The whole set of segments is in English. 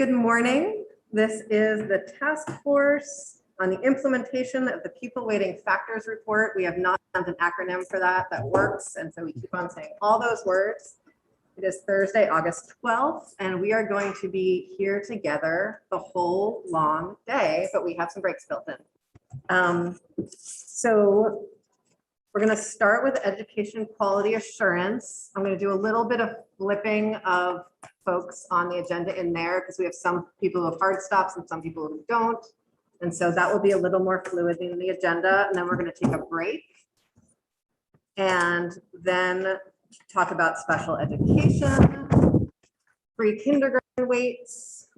Good morning. This is the task force on the implementation of the Pupil Weighting Factors report. We have not found an acronym for that works, and so we keep on saying all those words. It is Thursday, August 12th, and we are going to be here together the whole long day, but we have some breaks built in. So we're going to start with education quality assurance. I'm going to do a little bit of flipping of folks on the agenda in there because we have some people who have hard stops and some people who don't. And so that will be a little more fluid in the agenda. And then we're going to take a break and then talk about special education, pre-kindergarten weights,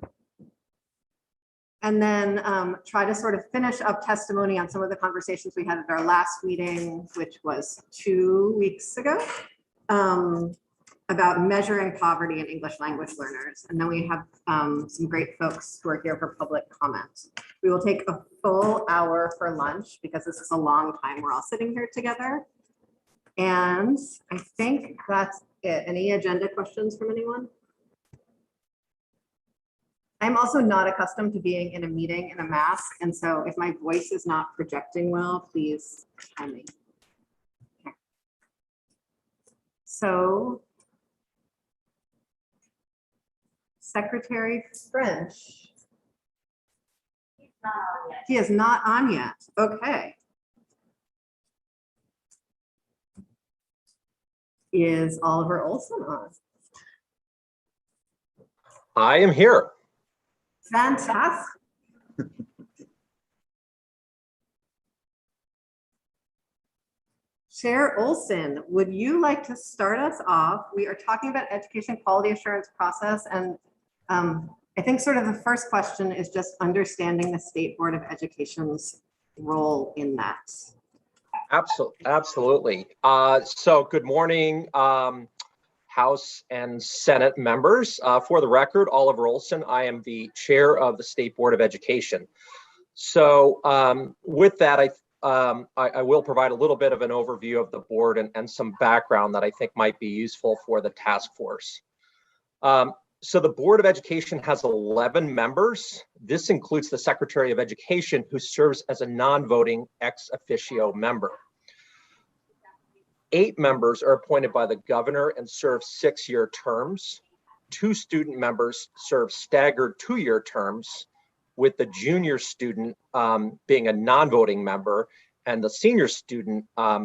and then try to sort of finish up testimony on some of the conversations we had at our last meeting, which was 2 weeks ago, about measuring poverty in English language learners. And then we have some great folks who are here for public comment. We will take a full hour for lunch because this is a long time we're all sitting here together. And I think that's it. Any agenda questions from anyone? I'm also not accustomed to being in a meeting in a mask. And so if my voice is not projecting well, please tell me. Okay. So Secretary French. He is not on yet. Okay. Is Oliver Olson on? I am here. Fantastic. Chair Olson, would you like to start us off? We are talking about education quality assurance process, and I think sort of the first question is just understanding the State Board of Education's role in that. Absolutely. So good morning, House and Senate members. For the record, Oliver Olson, I am the chair of the State Board of Education. So with that, I will provide a little bit of an overview of the board and some background that I think might be useful for the task force. So the Board of Education has 11 members. This includes the Secretary of Education, who serves as a non-voting ex officio member. 8 members are appointed by the governor and serve 6-year terms. 2 student members serve staggered 2-year terms, with the junior student being a non-voting member and the senior student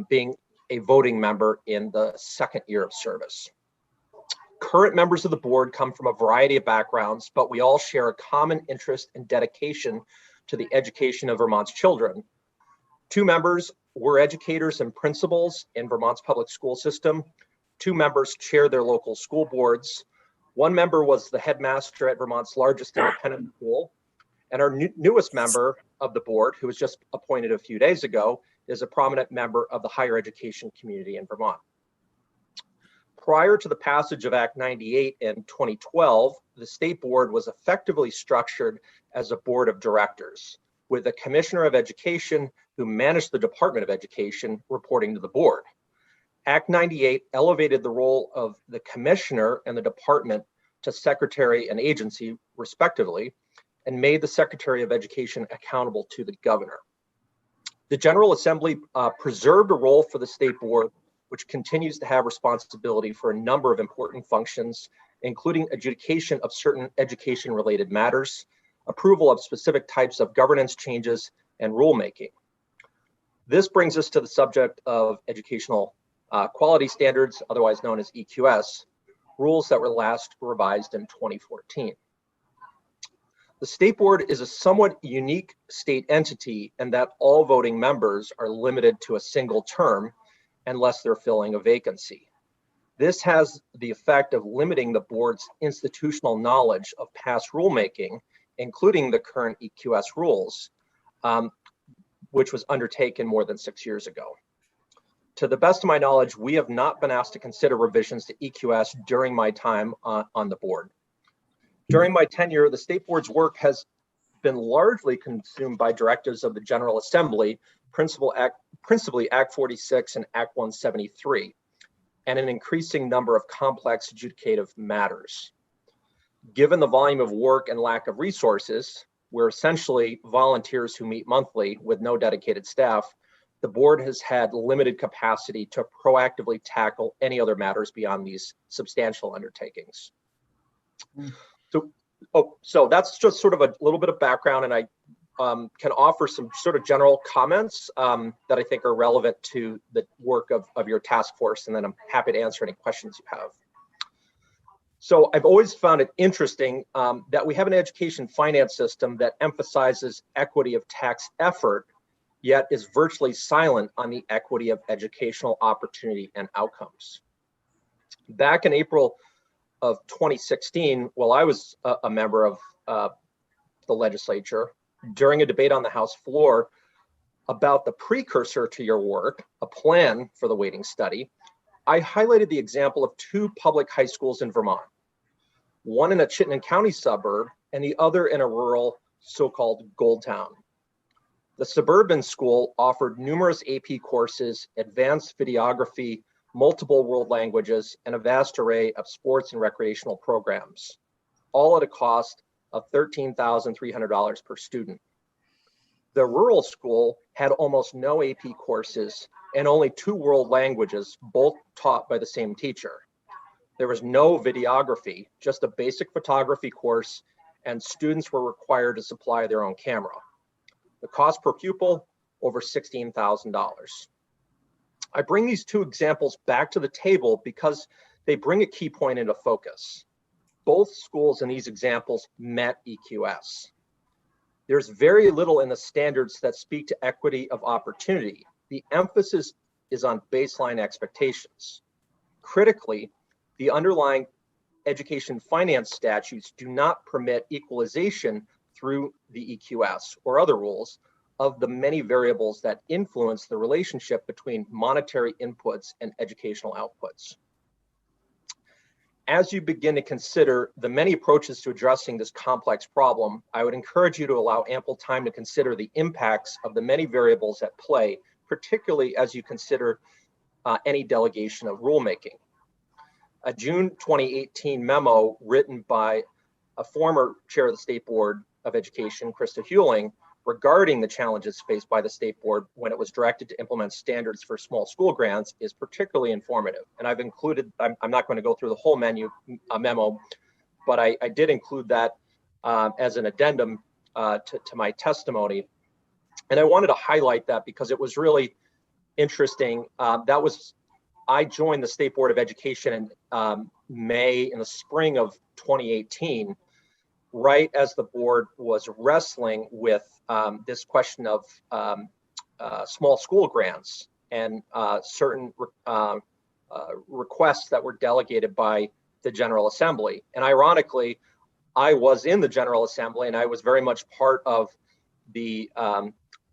being a voting member in the 2nd year of service. Current members of the board come from a variety of backgrounds, but we all share a common interest and dedication to the education of Vermont's children. 2 members were educators and principals in Vermont's public school system. 2 members chair their local school boards. 1 member was the headmaster at Vermont's largest independent school. And our newest member of the board, who was just appointed a few days ago, is a prominent member of the higher education community in Vermont. Prior to the passage of Act 98 in 2012, the State Board was effectively structured as a board of directors, with a Commissioner of Education who managed the Department of Education reporting to the board. Act 98 elevated the role of the Commissioner and the department to Secretary and agency, respectively, and made the Secretary of Education accountable to the governor. The General Assembly preserved a role for the State Board, which continues to have responsibility for a number of important functions, including adjudication of certain education-related matters, approval of specific types of governance changes, and rulemaking. This brings us to the subject of educational quality standards, otherwise known as EQS, rules that were last revised in 2014. The State Board is a somewhat unique state entity in that all voting members are limited to a single term unless they're filling a vacancy. This has the effect of limiting the board's institutional knowledge of past rulemaking, including the current EQS rules, which was undertaken more than 6 years ago. To the best of my knowledge, we have not been asked to consider revisions to EQS during my time on the board. During my tenure, the State Board's work has been largely consumed by directives of the General Assembly, principally Act 46 and Act 173, and an increasing number of complex adjudicative matters. Given the volume of work and lack of resources, we're essentially volunteers who meet monthly with no dedicated staff. The board has had limited capacity to proactively tackle any other matters beyond these substantial undertakings. So that's just sort of a little bit of background, and I can offer some sort of general comments that I think are relevant to the work of your task force, and then I'm happy to answer any questions you have. So I've always found it interesting that we have an education finance system that emphasizes equity of tax effort, yet is virtually silent on the equity of educational opportunity and outcomes. Back in April of 2016, while I was a member of the legislature, during a debate on the House floor about the precursor to your work, a plan for the weighting study, I highlighted the example of two public high schools in Vermont, one in a Chittenden County suburb and the other in a rural so-called gold town. The suburban school offered numerous AP courses, advanced videography, multiple world languages, and a vast array of sports and recreational programs, all at a cost of $13,300 per student. The rural school had almost no AP courses and only 2 world languages, both taught by the same teacher. There was no videography, just a basic photography course, and students were required to supply their own camera. The cost per pupil, over $16,000. I bring these 2 examples back to the table because they bring a key point into focus. Both schools in these examples met EQS. There's very little in the standards that speak to equity of opportunity. The emphasis is on baseline expectations. Critically, the underlying education finance statutes do not permit equalization through the EQS or other rules of the many variables that influence the relationship between monetary inputs and educational outputs. As you begin to consider the many approaches to addressing this complex problem, I would encourage you to allow ample time to consider the impacts of the many variables at play, particularly as you consider any delegation of rulemaking. A June 2018 memo written by a former chair of the State Board of Education, Krista Hewling, regarding the challenges faced by the State Board when it was directed to implement standards for small school grants is particularly informative. And I've included, I'm not going to go through the whole memo, but I did include that as an addendum to my testimony. And I wanted to highlight that because it was really interesting. I joined the State Board of Education in in the spring of 2018, right as the board was wrestling with this question of small school grants and certain requests that were delegated by the General Assembly. And ironically, I was in the General Assembly and I was very much part of the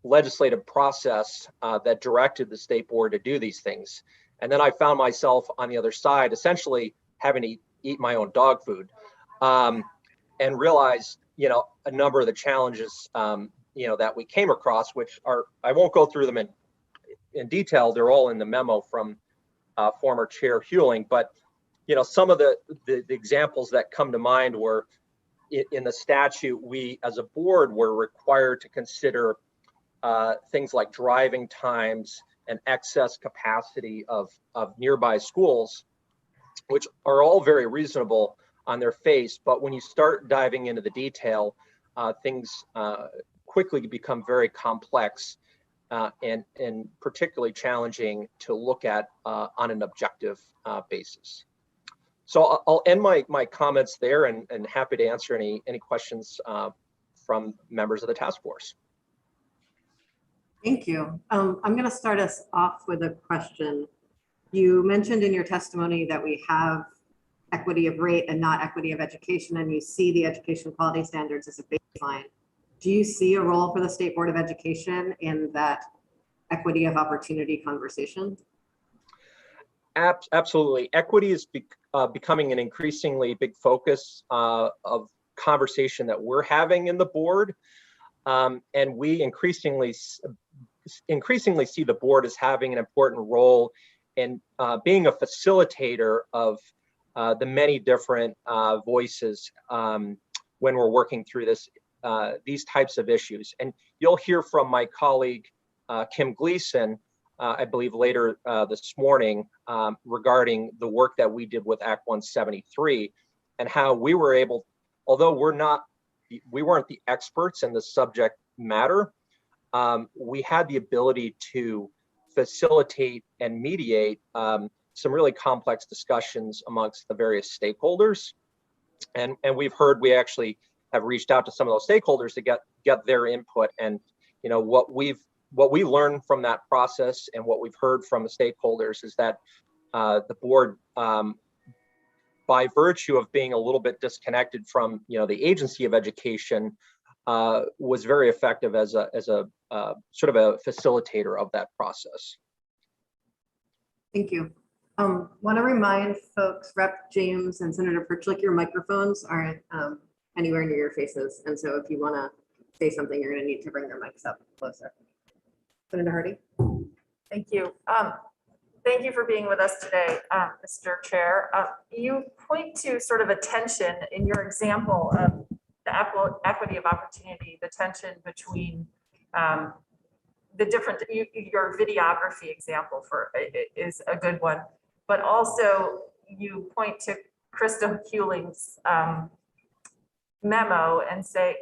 legislative process that directed the State Board to do these things. And then I found myself on the other side, essentially having to eat my own dog food. And realized, a number of the challenges, that we came across, which are, I won't go through them in detail. They're all in the memo from former Chair Hewling. But, some of the examples that come to mind were in the statute, we as a board were required to consider things like driving times and excess capacity of nearby schools, which are all very reasonable on their face, but when you start diving into the detail, things quickly become very complex and particularly challenging to look at on an objective basis. So I'll end my comments there and happy to answer any questions from members of the task force. Thank you. I'm going to start us off with a question. You mentioned in your testimony that we have equity of rate and not equity of education, and you see the education quality standards as a baseline. Do you see a role for the State Board of Education in that equity of opportunity conversation? Absolutely. Equity is becoming an increasingly big focus of conversation that we're having in the board. And we increasingly see the board as having an important role in being a facilitator of the many different voices when we're working through these types of issues. And you'll hear from my colleague, Kim Gleason, I believe later this morning, regarding the work that we did with Act 173 and how we were able, although we weren't the experts in the subject matter, we had the ability to facilitate and mediate some really complex discussions amongst the various stakeholders. And we actually have reached out to some of those stakeholders to get their input. And what we learned from that process and what we've heard from the stakeholders is that the board, by virtue of being a little bit disconnected from the agency of education, was very effective as a sort of a facilitator of that process. Thank you. Want to remind folks, Rep. James and Senator Perchlik, your microphones aren't anywhere near your faces. And so if you want to say something, you're going to need to bring your mics up closer. Senator Hardy. Thank you. Thank you for being with us today, Mr. Chair. You point to sort of a tension in your example of the equity of opportunity, the tension between the different, your videography example is a good one, but also you point to Krista Hewling's memo and say,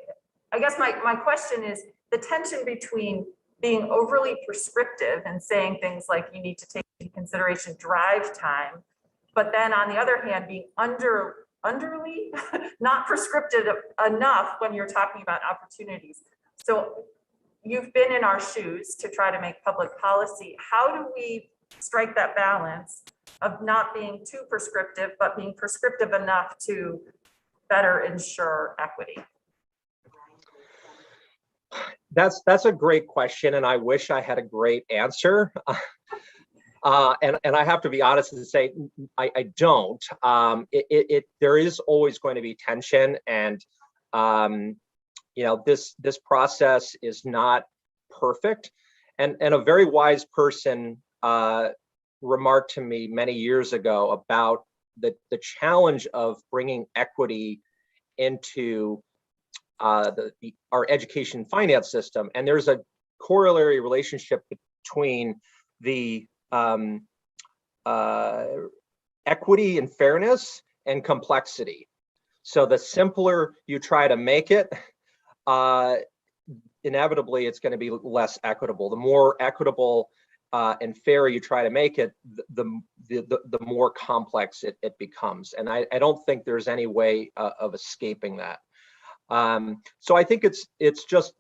I guess my question is the tension between being overly prescriptive and saying things like you need to take into consideration drive time, but then on the other hand, being underly not prescriptive enough when you're talking about opportunities. So you've been in our shoes to try to make public policy. How do we strike that balance of not being too prescriptive, but being prescriptive enough to better ensure equity? That's a great question, and I wish I had a great answer. And I have to be honest and say I don't. There is always going to be tension, and this process is not perfect. And a very wise person remarked to me many years ago about the challenge of bringing equity into our education finance system. And there's a corollary relationship between the equity and fairness and complexity. So the simpler you try to make it, inevitably it's going to be less equitable. The more equitable and fair you try to make it, the more complex it becomes. And I don't think there's any way of escaping that. So I think it's just,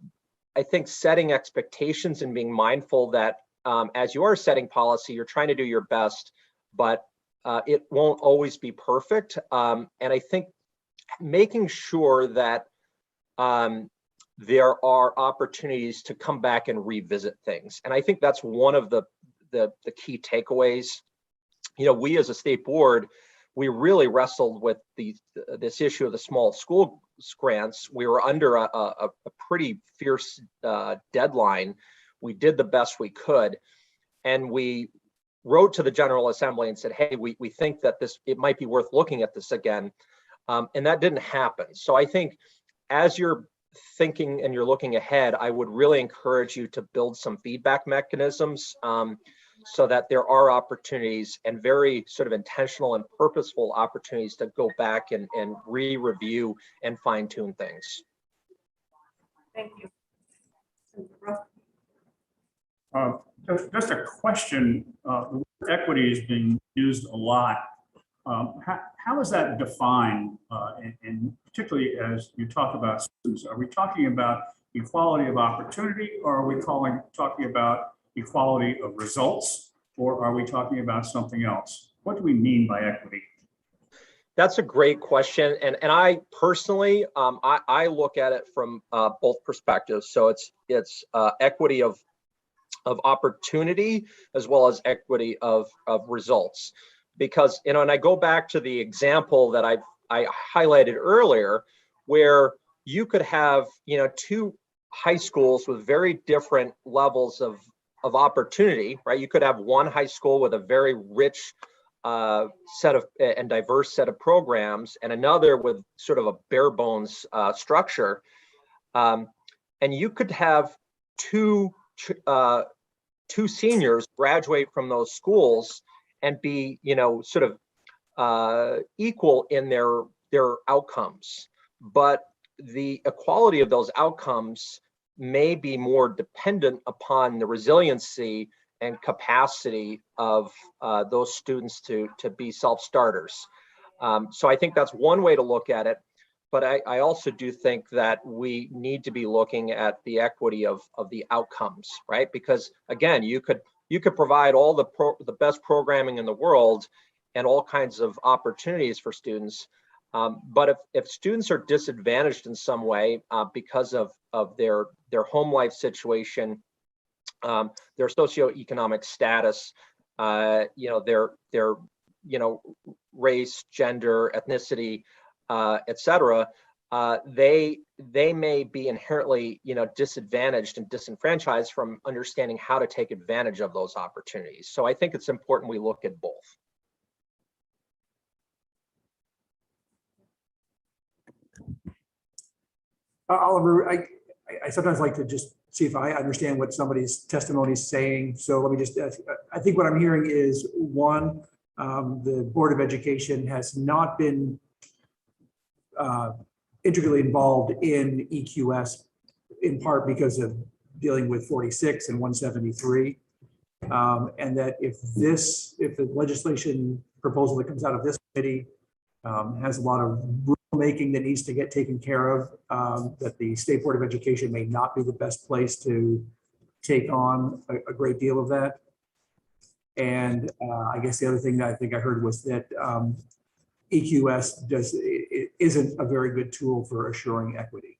I think setting expectations and being mindful that as you are setting policy, you're trying to do your best, but it won't always be perfect. And I think making sure that there are opportunities to come back and revisit things. And I think that's one of the key takeaways. We as a state board, we really wrestled with this issue of the small school grants. We were under a pretty fierce deadline. We did the best we could, and we wrote to the General Assembly and said, hey, we think that it might be worth looking at this again. And that didn't happen. So I think as you're thinking and you're looking ahead, I would really encourage you to build some feedback mechanisms so that there are opportunities and very sort of intentional and purposeful opportunities to go back and re-review and fine tune things. Thank you. Just a question, the word equity is being used a lot. How is that defined, and particularly as you talk about students? Are we talking about equality of opportunity, or are we talking about equality of results, or are we talking about something else? What do we mean by equity? That's a great question, and I personally, I look at it from both perspectives. So it's equity of opportunity as well as equity of results. Because, and I go back to the example that I highlighted earlier, where you could have, two high schools with very different levels of opportunity, right? You could have one high school with a very rich set of and diverse set of programs, and another with sort of a bare bones structure. And you could have two seniors graduate from those schools and be, sort of equal in their outcomes, but the equality of those outcomes may be more dependent upon the resiliency and capacity of those students to be self-starters. So I think that's one way to look at it. But I also do think that we need to be looking at the equity of the outcomes, right? Because again, you could provide all the best programming in the world and all kinds of opportunities for students. But if students are disadvantaged in some way because of their home life situation, their socioeconomic status, their race, gender, ethnicity, et cetera, they may be inherently disadvantaged and disenfranchised from understanding how to take advantage of those opportunities. So I think it's important we look at both. Oliver, I sometimes like to just see if I understand what somebody's testimony is saying. So let me just, I think what I'm hearing is, one, the Board of Education has not been integrally involved in EQS, in part because of dealing with 46 and 173. And that if the legislation proposal that comes out of this committee has a lot of rulemaking that needs to get taken care of, that the State Board of Education may not be the best place to take on a great deal of that. And I guess the other thing that I think I heard was that EQS isn't a very good tool for assuring equity.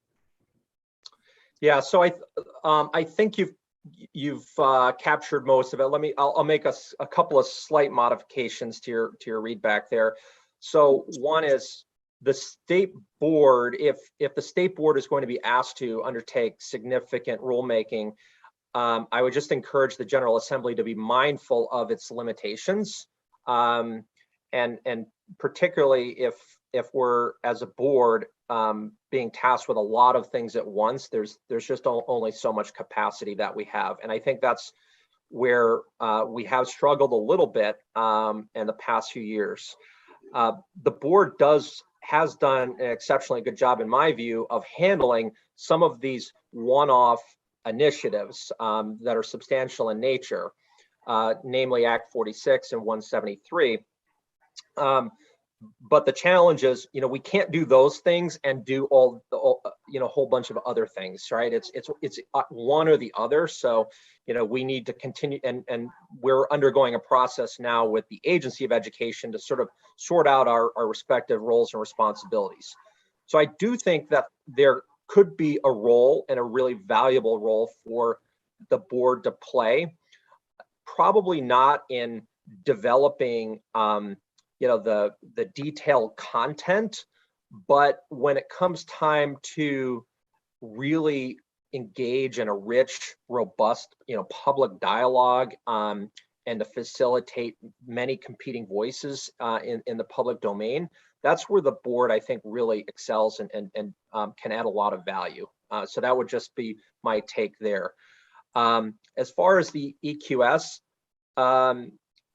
Yeah, so I think you've captured most of it. I'll make a couple of slight modifications to your read back there. So one is the state board, if the state board is going to be asked to undertake significant rulemaking, I would just encourage the General Assembly to be mindful of its limitations. And particularly if we're, as a board, being tasked with a lot of things at once, there's just only so much capacity that we have. And I think that's where we have struggled a little bit in the past few years. The board has done an exceptionally good job, in my view, of handling some of these one-off initiatives that are substantial in nature, namely Act 46 and 173. But the challenge is, we can't do those things and do a whole bunch of other things, right? It's one or the other. So, we need to continue, and we're undergoing a process now with the Agency of Education to sort of sort out our respective roles and responsibilities. So I do think that there could be a role, and a really valuable role, for the board to play. Probably not in developing the detailed content, but when it comes time to really engage in a rich, robust, public dialogue, and to facilitate many competing voices in the public domain, that's where the board, I think, really excels and can add a lot of value. So that would just be my take there. As far as the EQS,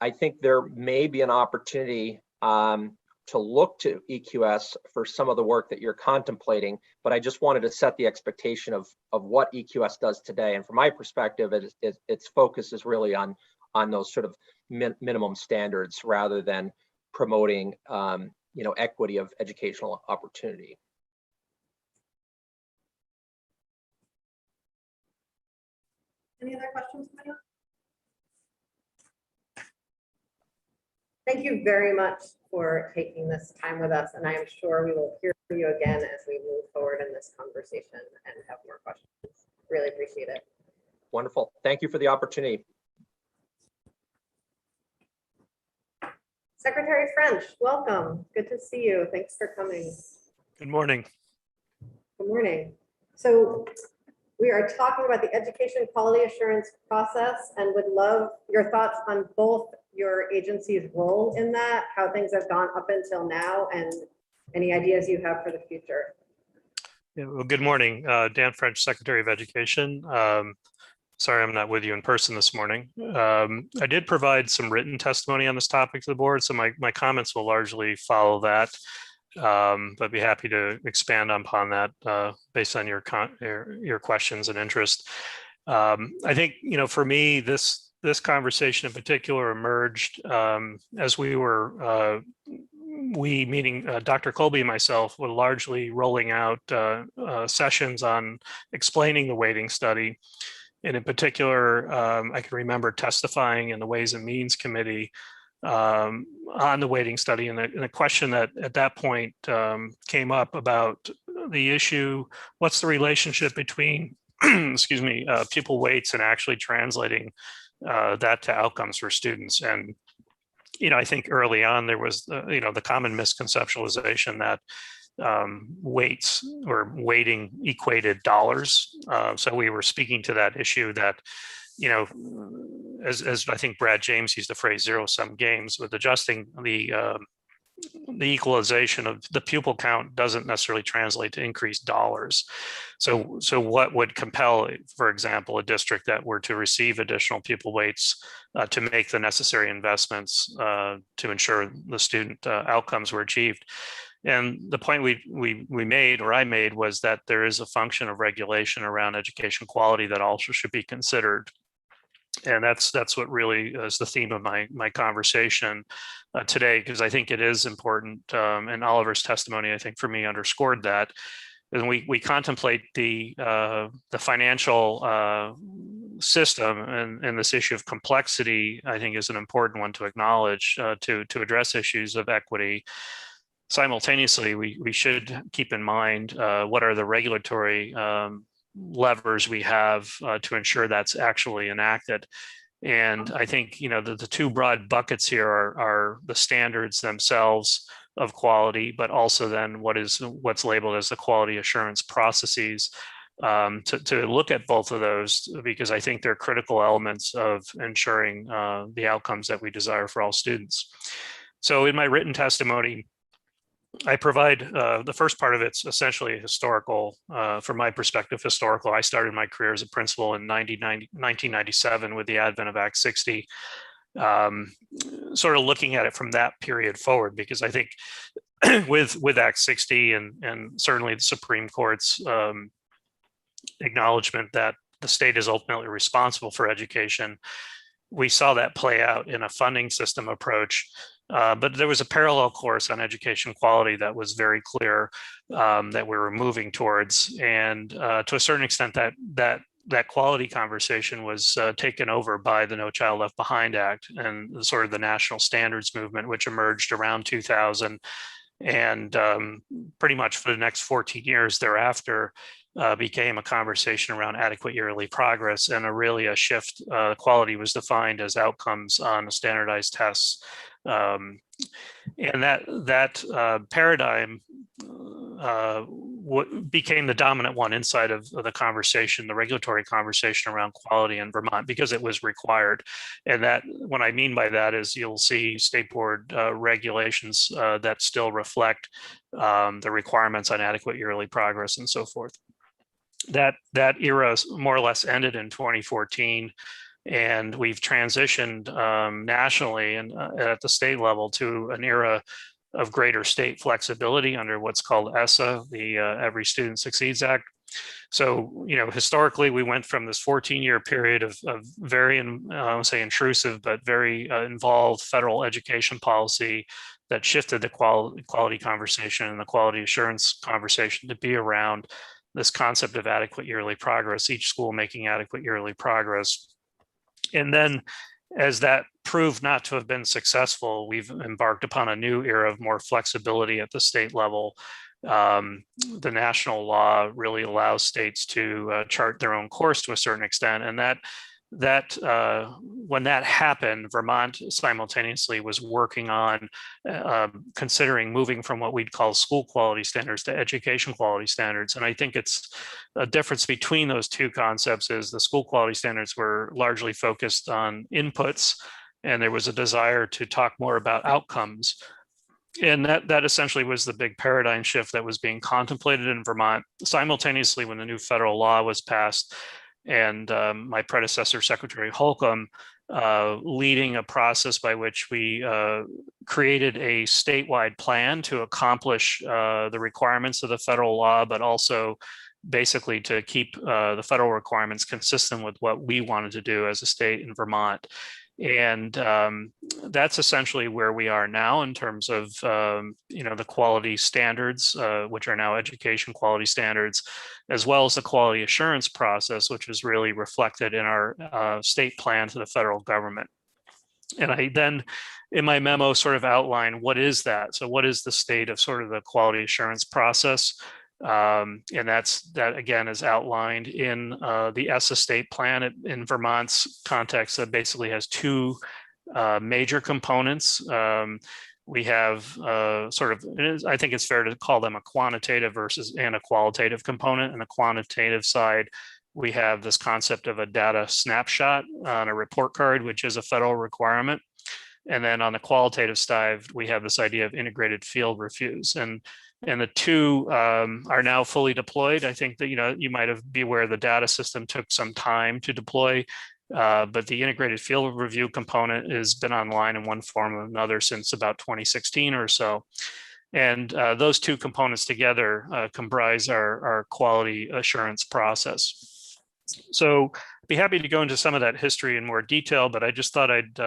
I think there may be an opportunity to look to EQS for some of the work that you're contemplating, but I just wanted to set the expectation of what EQS does today. And from my perspective, its focus is really on those sort of minimum standards rather than promoting equity of educational opportunity. Any other questions? Thank you very much for taking this time with us, and I am sure we will hear from you again as we move forward in this conversation and have more questions. Really appreciate it. Wonderful. Thank you for the opportunity. Secretary French, welcome. Good to see you. Thanks for coming. Good morning. Good morning. So we are talking about the education quality assurance process and would love your thoughts on both your agency's role in that, how things have gone up until now, and any ideas you have for the future. Yeah, well, good morning. Dan French, Secretary of Education. Sorry, I'm not with you in person this morning. I did provide some written testimony on this topic to the board, so my comments will largely follow that. But be happy to expand upon that based on your questions and interest. I think, for me, this conversation in particular emerged as we meaning Dr. Colby and myself were largely rolling out sessions on explaining the weighting study. And in particular, I can remember testifying in the Ways and Means Committee on the weighting study, and a question that at that point came up about the issue: what's the relationship between, excuse me, pupil weights and actually translating that to outcomes for students? And I think early on there was the common misconceptualization that weights or weighting equated dollars. So we were speaking to that issue that, as I think Brad James used the phrase zero-sum games, with adjusting the equalization of the pupil count doesn't necessarily translate to increased dollars. So what would compel, for example, a district that were to receive additional pupil weights to make the necessary investments to ensure the student outcomes were achieved? And the point we made, or I made, was that there is a function of regulation around education quality that also should be considered. And that's what really is the theme of my conversation today, because I think it is important. And Oliver's testimony, I think, for me, underscored that. And we contemplate the financial system, and this issue of complexity, I think, is an important one to acknowledge to address issues of equity. Simultaneously, we should keep in mind what are the regulatory levers we have to ensure that's actually enacted. And I think the two broad buckets here are the standards themselves of quality, but also then what's labeled as the quality assurance processes. To look at both of those, because I think they're critical elements of ensuring the outcomes that we desire for all students. So in my written testimony, I provide the first part of it's essentially historical, from my perspective, historical. I started my career as a principal in 1997 with the advent of Act 60, sort of looking at it from that period forward, because I think with Act 60 and certainly the Supreme Court's acknowledgement that the state is ultimately responsible for education, we saw that play out in a funding system approach. But there was a parallel course on education quality that was very clear that we were moving towards. And to a certain extent, that quality conversation was taken over by the No Child Left Behind Act and sort of the national standards movement, which emerged around 2000. And pretty much for the next 14 years thereafter, became a conversation around adequate yearly progress, and really a shift. Quality was defined as outcomes on standardized tests. And that paradigm became the dominant one inside of the conversation, the regulatory conversation around quality in Vermont, because it was required. And that, what I mean by that is you'll see state board regulations that still reflect the requirements on adequate yearly progress and so forth. That era more or less ended in 2014. And we've transitioned nationally and at the state level to an era of greater state flexibility under what's called ESSA, the Every Student Succeeds Act. So, historically, we went from this 14-year period of very, I won't say intrusive, but very involved federal education policy that shifted the quality conversation and the quality assurance conversation to be around this concept of adequate yearly progress, each school making adequate yearly progress. And then as that proved not to have been successful, we've embarked upon a new era of more flexibility at the state level. The national law really allows states to chart their own course to a certain extent. And when that happened, Vermont simultaneously was working on considering moving from what we'd call school quality standards to education quality standards. And I think it's a difference between those two concepts is the school quality standards were largely focused on inputs, and there was a desire to talk more about outcomes. And that essentially was the big paradigm shift that was being contemplated in Vermont simultaneously when the new federal law was passed. And my predecessor, Secretary Holcomb, leading a process by which we created a statewide plan to accomplish the requirements of the federal law, but also basically to keep the federal requirements consistent with what we wanted to do as a state in Vermont. And that's essentially where we are now in terms of, the quality standards, which are now education quality standards, as well as the quality assurance process, which is really reflected in our state plan to the federal government. And I then, in my memo, sort of outline what is that? So what is the state of sort of the quality assurance process? And that again is outlined in the ESSA state plan in Vermont's context that basically has two major components. We have I think it's fair to call them a quantitative and a qualitative component. On the quantitative side, we have this concept of a data snapshot on a report card, which is a federal requirement. And then on the qualitative side, we have this idea of integrated field reviews. And the two are now fully deployed. I think that, you might be aware the data system took some time to deploy, but the integrated field review component has been online in one form or another since about 2016 or so. And those two components together comprise our quality assurance process. So I'd be happy to go into some of that history in more detail, but I just thought I'd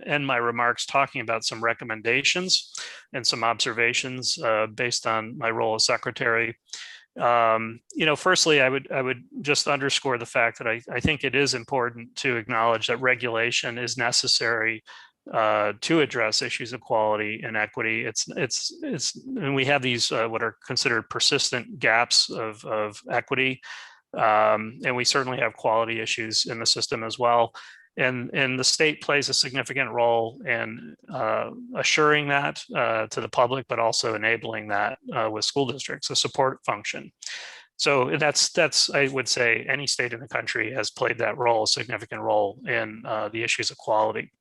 end my remarks talking about some recommendations and some observations based on my role as secretary. Firstly, I would just underscore the fact that I think it is important to acknowledge that regulation is necessary to address issues of quality and equity. And we have these what are considered persistent gaps of equity. And we certainly have quality issues in the system as well. And the state plays a significant role in assuring that to the public, but also enabling that with school districts, a support function. So that's I would say any state in the country has played that role, a significant role in the issues of quality.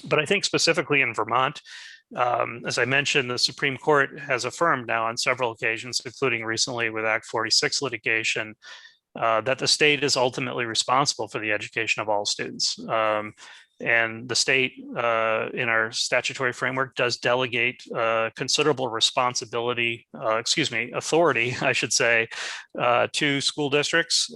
But I think specifically in Vermont, as I mentioned, the Supreme Court has affirmed now on several occasions, including recently with Act 46 litigation, that the state is ultimately responsible for the education of all students. And the state, in our statutory framework, does delegate considerable authority, I should say, to school districts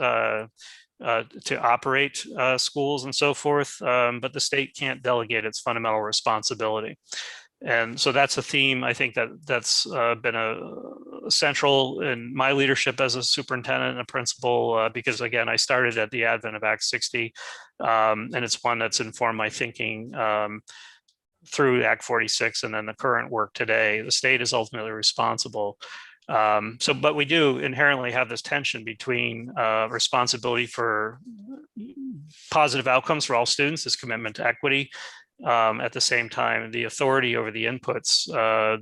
to operate schools and so forth, but the state can't delegate its fundamental responsibility. And so that's a theme, I think, that's been a central in my leadership as a superintendent and a principal, because again, I started at the advent of Act 60, and it's one that's informed my thinking through Act 46 and then the current work today. The state is ultimately responsible. But we do inherently have this tension between responsibility for positive outcomes for all students, this commitment to equity, at the same time, the authority over the inputs,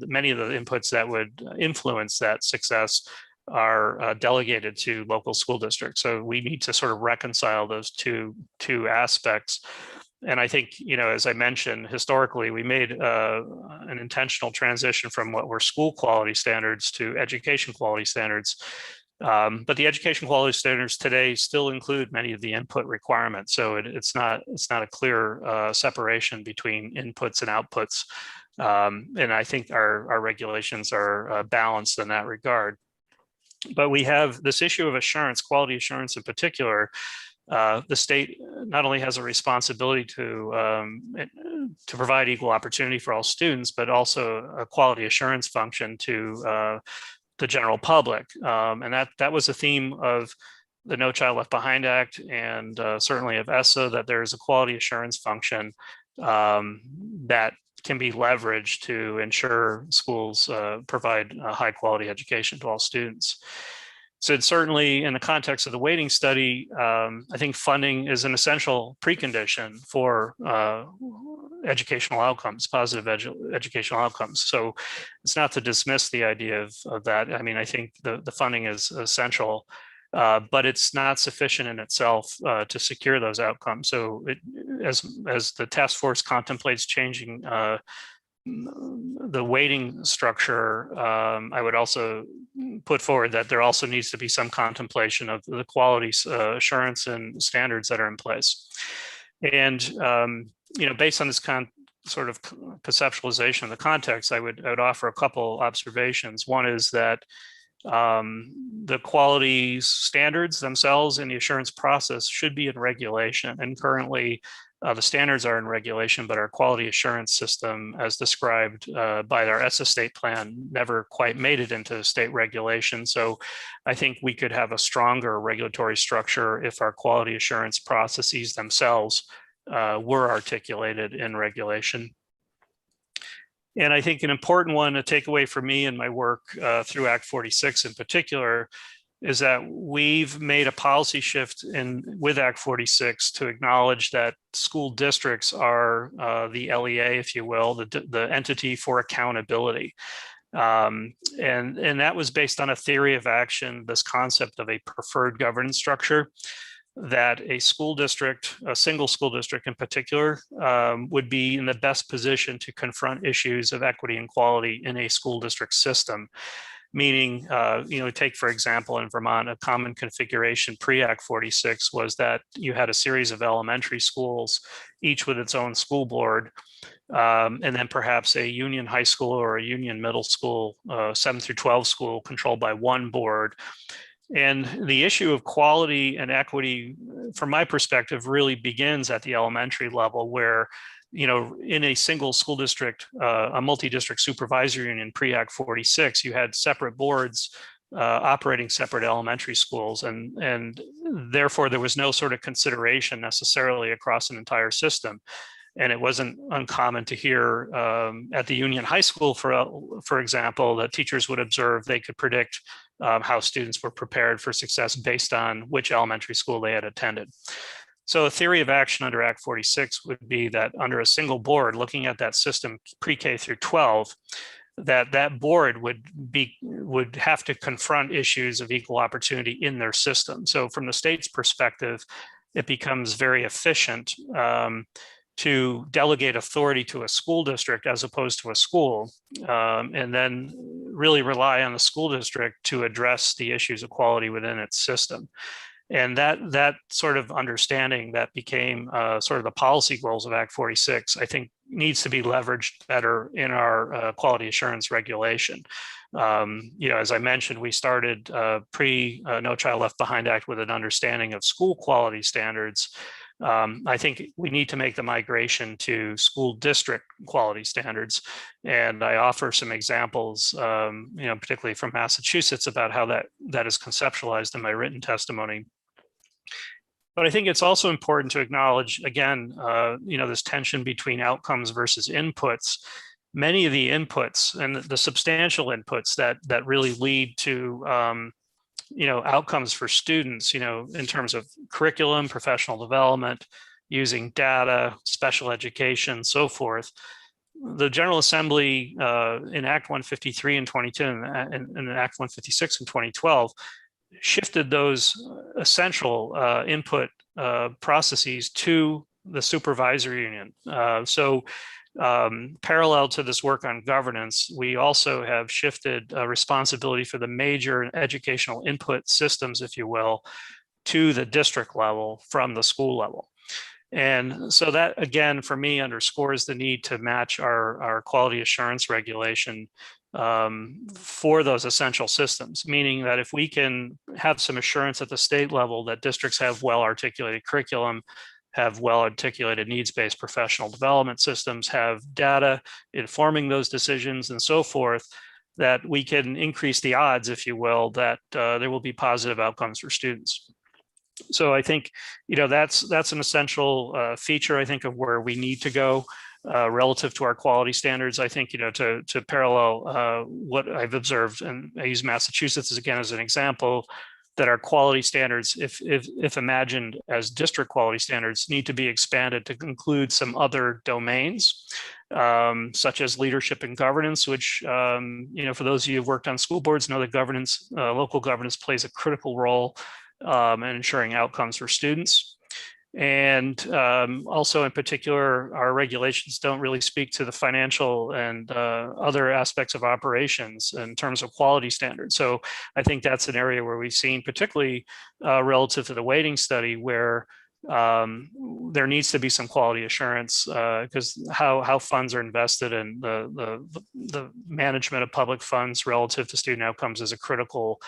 many of the inputs that would influence that success are delegated to local school districts. So we need to sort of reconcile those two aspects. And I think, as I mentioned, historically, we made an intentional transition from what were school quality standards to education quality standards. But the education quality standards today still include many of the input requirements. So it's not a clear separation between inputs and outputs. And I think our regulations are balanced in that regard. But we have this issue of assurance, quality assurance in particular. The state not only has a responsibility to provide equal opportunity for all students, but also a quality assurance function to the general public. And that was a theme of the No Child Left Behind Act and certainly of ESSA, that there is a quality assurance function that can be leveraged to ensure schools provide a high quality education to all students. So certainly in the context of the weighting study, I think funding is an essential precondition for educational outcomes, positive educational outcomes. So it's not to dismiss the idea of that. I mean, I think the funding is essential. But it's not sufficient in itself to secure those outcomes. So as the task force contemplates changing the weighting structure, I would also put forward that there also needs to be some contemplation of the quality assurance and standards that are in place. And based on this sort of conceptualization of the context, I would offer a couple observations. One is that the quality standards themselves in the assurance process should be in regulation. And currently, the standards are in regulation, but our quality assurance system, as described by our ESSA state plan, never quite made it into state regulation. So I think we could have a stronger regulatory structure if our quality assurance processes themselves were articulated in regulation. And I think an important one to take away for me in my work through Act 46 in particular is that we've made a policy shift with Act 46 to acknowledge that school districts are the LEA, if you will, the entity for accountability. And that was based on a theory of action, this concept of a preferred governance structure, that a school district, a single school district in particular, would be in the best position to confront issues of equity and quality in a school district system. Meaning, take, for example, in Vermont, a common configuration pre-Act 46 was that you had a series of elementary schools, each with its own school board, and then perhaps a union high school or a union middle school, 7 through 12 school controlled by one board. And the issue of quality and equity, from my perspective, really begins at the elementary level where, in a single school district, a multi-district supervisory union pre-Act 46, you had separate boards operating separate elementary schools. And therefore, there was no sort of consideration necessarily across an entire system. And it wasn't uncommon to hear at the union high school, for example, that teachers would observe they could predict how students were prepared for success based on which elementary school they had attended. So a theory of action under Act 46 would be that under a single board, looking at that system pre-K through 12, that board would have to confront issues of equal opportunity in their system. So from the state's perspective, it becomes very efficient to delegate authority to a school district as opposed to a school, and then really rely on the school district to address the issues of quality within its system. And that sort of understanding that became sort of the policy goals of Act 46, I think needs to be leveraged better in our quality assurance regulation. As I mentioned, we started pre-No Child Left Behind Act with an understanding of school quality standards. I think we need to make the migration to school district quality standards. And I offer some examples, particularly from Massachusetts, about how that is conceptualized in my written testimony. But I think it's also important to acknowledge, again, this tension between outcomes versus inputs. Many of the inputs and the substantial inputs that really lead to outcomes for students, in terms of curriculum, professional development, using data, special education, so forth. The General Assembly in Act 153 in 2010 and in Act 156 in 2012 shifted those essential input processes to the supervisory union. Parallel to this work on governance, we also have shifted responsibility for the major educational input systems, if you will, to the district level from the school level. And so that, again, for me, underscores the need to match our quality assurance regulation for those essential systems, meaning that if we can have some assurance at the state level that districts have well-articulated curriculum, have well-articulated needs-based professional development systems, have data informing those decisions and so forth, that we can increase the odds, if you will, that there will be positive outcomes for students. So I think, that's an essential feature, I think, of where we need to go relative to our quality standards. I think, to parallel what I've observed, and I use Massachusetts as an example, that our quality standards, if imagined as district quality standards, need to be expanded to include some other domains, such as leadership and governance, which, for those of you who've worked on school boards, know that governance, local governance plays a critical role and ensuring outcomes for students. And also in particular, our regulations don't really speak to the financial and other aspects of operations in terms of quality standards. So I think that's an area where we've seen, particularly relative to the weighting study, where there needs to be some quality assurance because how funds are invested and the management of public funds relative to student outcomes is a critical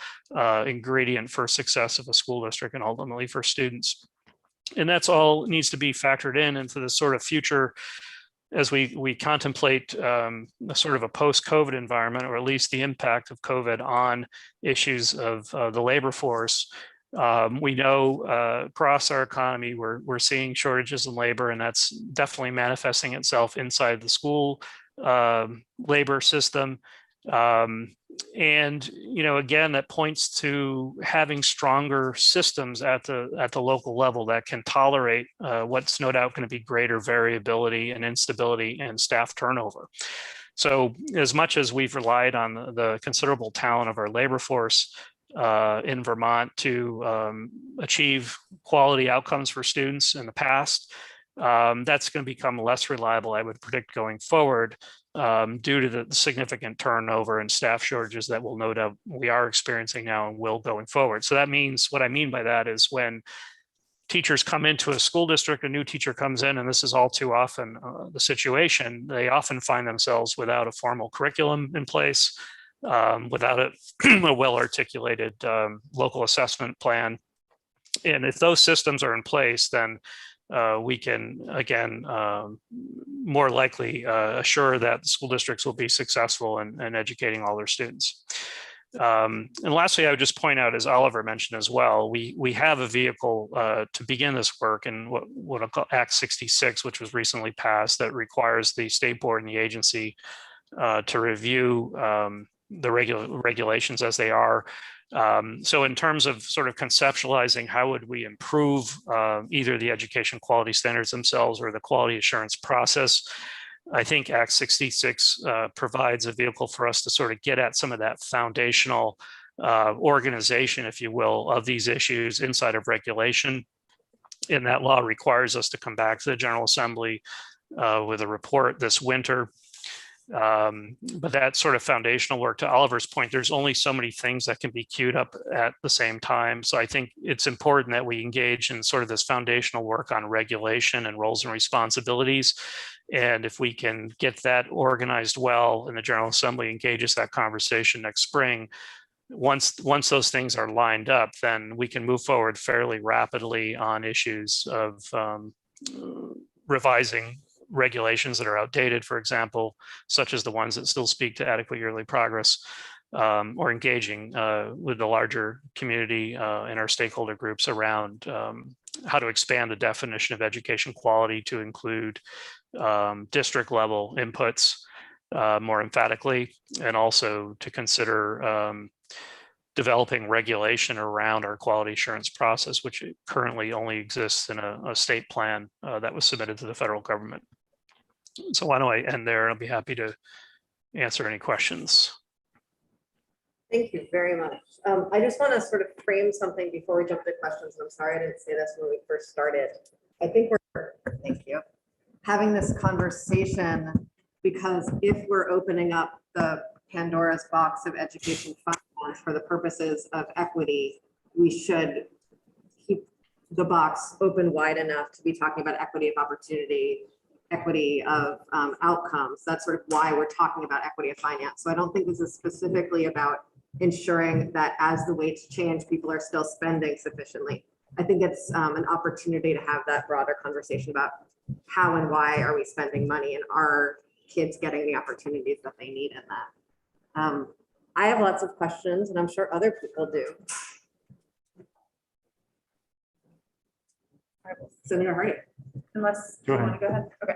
ingredient for success of a school district and ultimately for students. And that's all needs to be factored into the sort of future as we contemplate a sort of a post-COVID environment, or at least the impact of COVID on issues of the labor force. We know across our economy, we're seeing shortages in labor, and that's definitely manifesting itself inside the school labor system. And again, that points to having stronger systems at the local level that can tolerate what's no doubt going to be greater variability and instability and staff turnover. So as much as we've relied on the considerable talent of our labor force in Vermont to achieve quality outcomes for students in the past, that's going to become less reliable, I would predict, going forward due to the significant turnover and staff shortages that we'll no doubt we are experiencing now and will going forward. So that means, what I mean by that is when teachers come into a school district, a new teacher comes in, and this is all too often the situation, they often find themselves without a formal curriculum in place, without a well-articulated local assessment plan. And if those systems are in place, then we can, again, more likely assure that the school districts will be successful in educating all their students. And lastly, I would just point out, as Oliver mentioned as well, we have a vehicle to begin this work in what I'll call Act 66, which was recently passed, that requires the state board and the agency to review the regulations as they are. So in terms of sort of conceptualizing how would we improve either the education quality standards themselves or the quality assurance process, I think Act 66 provides a vehicle for us to sort of get at some of that foundational organization, if you will, of these issues inside of regulation. And that law requires us to come back to the General Assembly with a report this winter. But that sort of foundational work, to Oliver's point, there's only so many things that can be queued up at the same time. So I think it's important that we engage in sort of this foundational work on regulation and roles and responsibilities. And if we can get that organized well and the General Assembly engages that conversation next spring, once those things are lined up, then we can move forward fairly rapidly on issues of revising regulations that are outdated, for example, such as the ones that still speak to adequate yearly progress, or engaging with the larger community and our stakeholder groups around how to expand the definition of education quality to include district level inputs more emphatically, and also to consider developing regulation around our quality assurance process, which currently only exists in a state plan that was submitted to the federal government. So why don't I end there? I'll be happy to answer any questions. Thank you very much. I just want to sort of frame something before we jump to questions. And I'm sorry I didn't say this when we first started. I think we're, thank you, having this conversation because if we're opening up the Pandora's box of education funds for the purposes of equity, we should keep the box open wide enough to be talking about equity of opportunity, equity of outcomes. That's sort of why we're talking about equity of finance. So I don't think this is specifically about ensuring that as the weights change, people are still spending sufficiently. I think it's an opportunity to have that broader conversation about how and why are we spending money, and are kids getting the opportunities that they need in that. I have lots of questions, and I'm sure other people do. Senator Hardy. Unless you want to go ahead. Okay.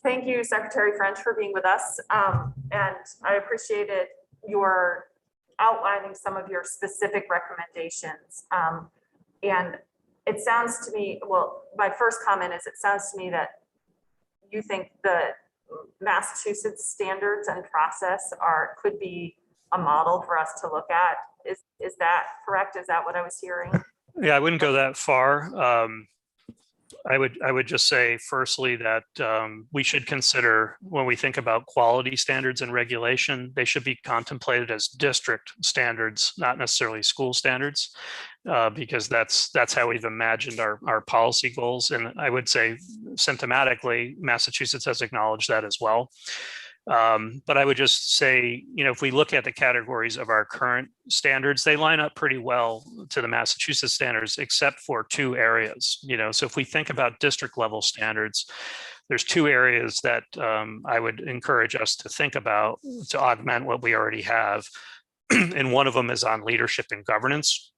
Thank you, Secretary French, for being with us. And I appreciated your outlining some of your specific recommendations. And it sounds to me, well, my first comment is it sounds to me that you think the Massachusetts standards and process could be a model for us to look at. Is that correct? Is that what I was hearing? Yeah, I wouldn't go that far. I would just say firstly that we should consider when we think about quality standards and regulation, they should be contemplated as district standards, not necessarily school standards, because that's how we've imagined our policy goals. And I would say symptomatically, Massachusetts has acknowledged that as well. But I would just say, if we look at the categories of our current standards, they line up pretty well to the Massachusetts standards, except for two areas. So if we think about district level standards, there's two areas that I would encourage us to think about to augment what we already have. And one of them is on leadership and governance.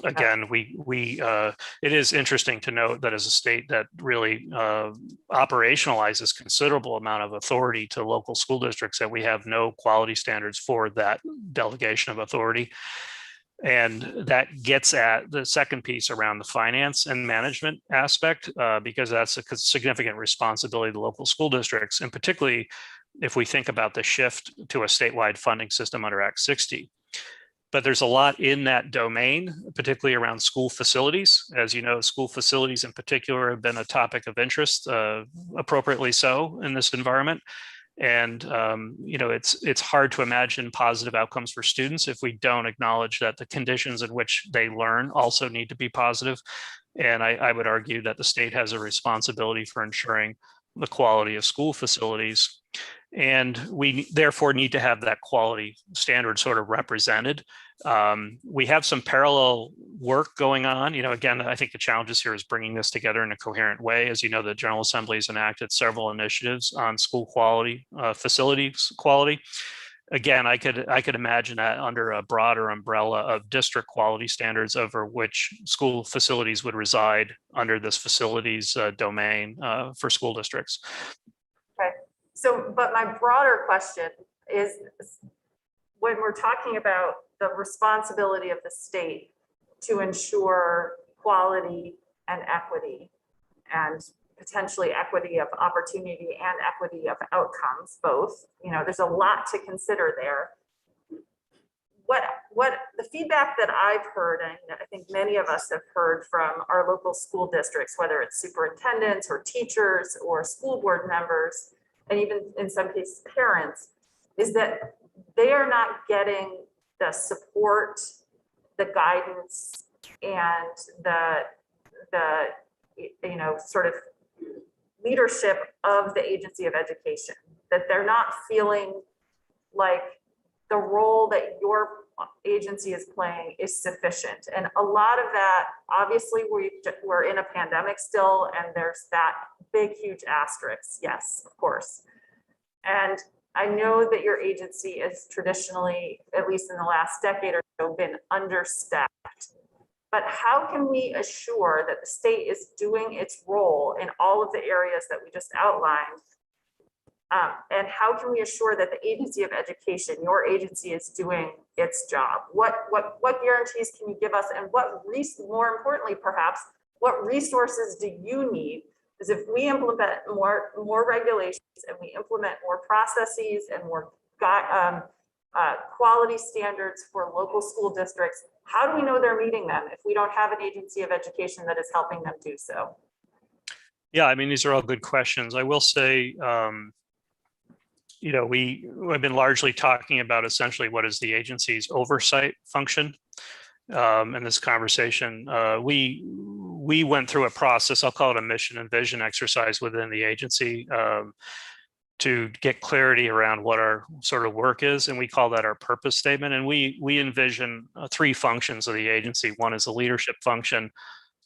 Again, it is interesting to note that as a state that really operationalizes considerable amount of authority to local school districts, that we have no quality standards for that delegation of authority. And that gets at the second piece around the finance and management aspect, because that's a significant responsibility to local school districts, and particularly if we think about the shift to a statewide funding system under Act 60. But there's a lot in that domain, particularly around school facilities. As you know, school facilities in particular have been a topic of interest, appropriately so, in this environment. And it's hard to imagine positive outcomes for students if we don't acknowledge that the conditions in which they learn also need to be positive. And I would argue that the state has a responsibility for ensuring the quality of school facilities. And we therefore need to have that quality standard sort of represented. We have some parallel work going on. Again, I think the challenges here is bringing this together in a coherent way. As you know, the General Assembly has enacted several initiatives on school quality, facilities quality. Again, I could imagine that under a broader umbrella of district quality standards over which school facilities would reside under this facilities domain for school districts. Okay. So, but my broader question is, when we're talking about the responsibility of the state to ensure quality and equity, and potentially equity of opportunity and equity of outcomes, both, there's a lot to consider there. What the feedback that I've heard, and I think many of us have heard from our local school districts, whether it's superintendents or teachers or school board members, and even in some cases parents, is that they are not getting the support, the guidance, and the sort of leadership of the agency of education, that they're not feeling like the role that your agency is playing is sufficient. And a lot of that, obviously we're in a pandemic still, and there's that big, huge asterisk. Yes, of course. And I know that your agency is traditionally, at least in the last decade or so, been understaffed. But how can we assure that the state is doing its role in all of the areas that we just outlined? And how can we assure that the agency of education, your agency, is doing its job? What guarantees can you give us, and more importantly, perhaps, what resources do you need? Because if we implement more regulations, and we implement more processes and more quality standards for local school districts, how do we know they're meeting them if we don't have an agency of education that is helping them do so? Yeah, I mean, these are all good questions. I will say, we've been largely talking about essentially what is the agency's oversight function in this conversation. We went through a process, I'll call it a mission and vision exercise within the agency to get clarity around what our sort of work is. And we call that our purpose statement. And we envision three functions of the agency. One is a leadership function,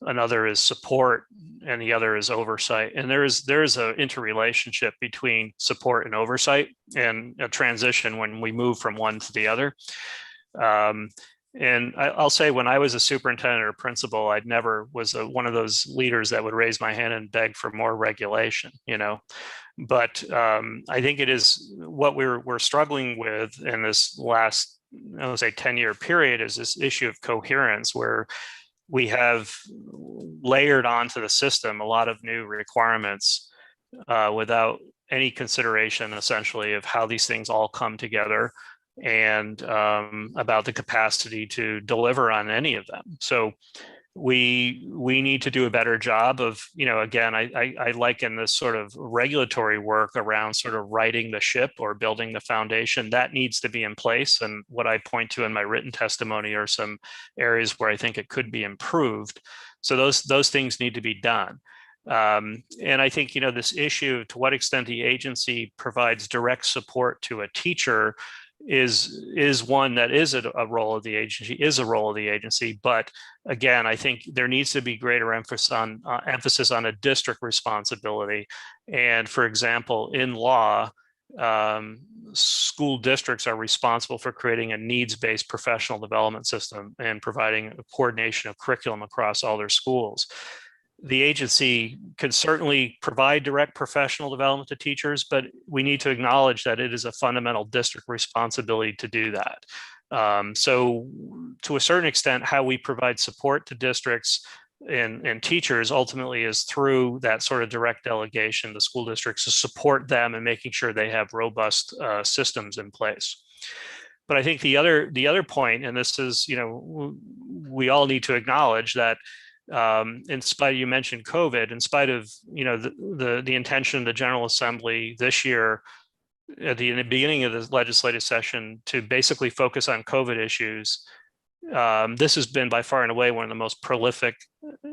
another is support, and the other is oversight. And there is an interrelationship between support and oversight, and a transition when we move from one to the other. And I'll say, when I was a superintendent or principal, I never was one of those leaders that would raise my hand and beg for more regulation, But I think it is what we're struggling with in this last, I would say, 10-year period, is this issue of coherence, where we have layered onto the system a lot of new requirements without any consideration, essentially, of how these things all come together and about the capacity to deliver on any of them. So we need to do a better job of, again, I liken this sort of regulatory work around sort of righting the ship or building the foundation. That needs to be in place. And what I point to in my written testimony are some areas where I think it could be improved. So those things need to be done. And I think, this issue, to what extent the agency provides direct support to a teacher is one that is a role of the agency, but again, I think there needs to be greater emphasis on a district responsibility. And for example, in law, school districts are responsible for creating a needs-based professional development system and providing a coordination of curriculum across all their schools. The agency can certainly provide direct professional development to teachers, but we need to acknowledge that it is a fundamental district responsibility to do that. So to a certain extent, how we provide support to districts and teachers ultimately is through that sort of direct delegation, the school districts, to support them and making sure they have robust systems in place. But I think the other point, and this is, we all need to acknowledge that in spite of, you mentioned COVID, in spite of, the intention of the General Assembly this year, in the beginning of the legislative session, to basically focus on COVID issues, this has been by far and away one of the most prolific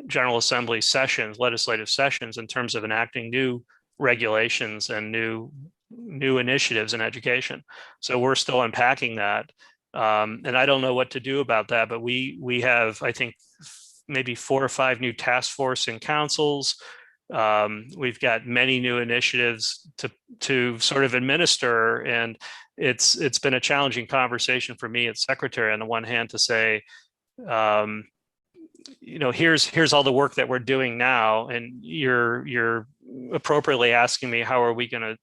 General Assembly sessions, legislative sessions, in terms of enacting new regulations and new initiatives in education. So we're still unpacking that. And I don't know what to do about that, but we have, I think, maybe 4 or 5 new task force and councils. We've got many new initiatives to sort of administer, and it's been a challenging conversation for me as secretary on the one hand to say, here's all the work that we're doing now, and you're appropriately asking me how are we going to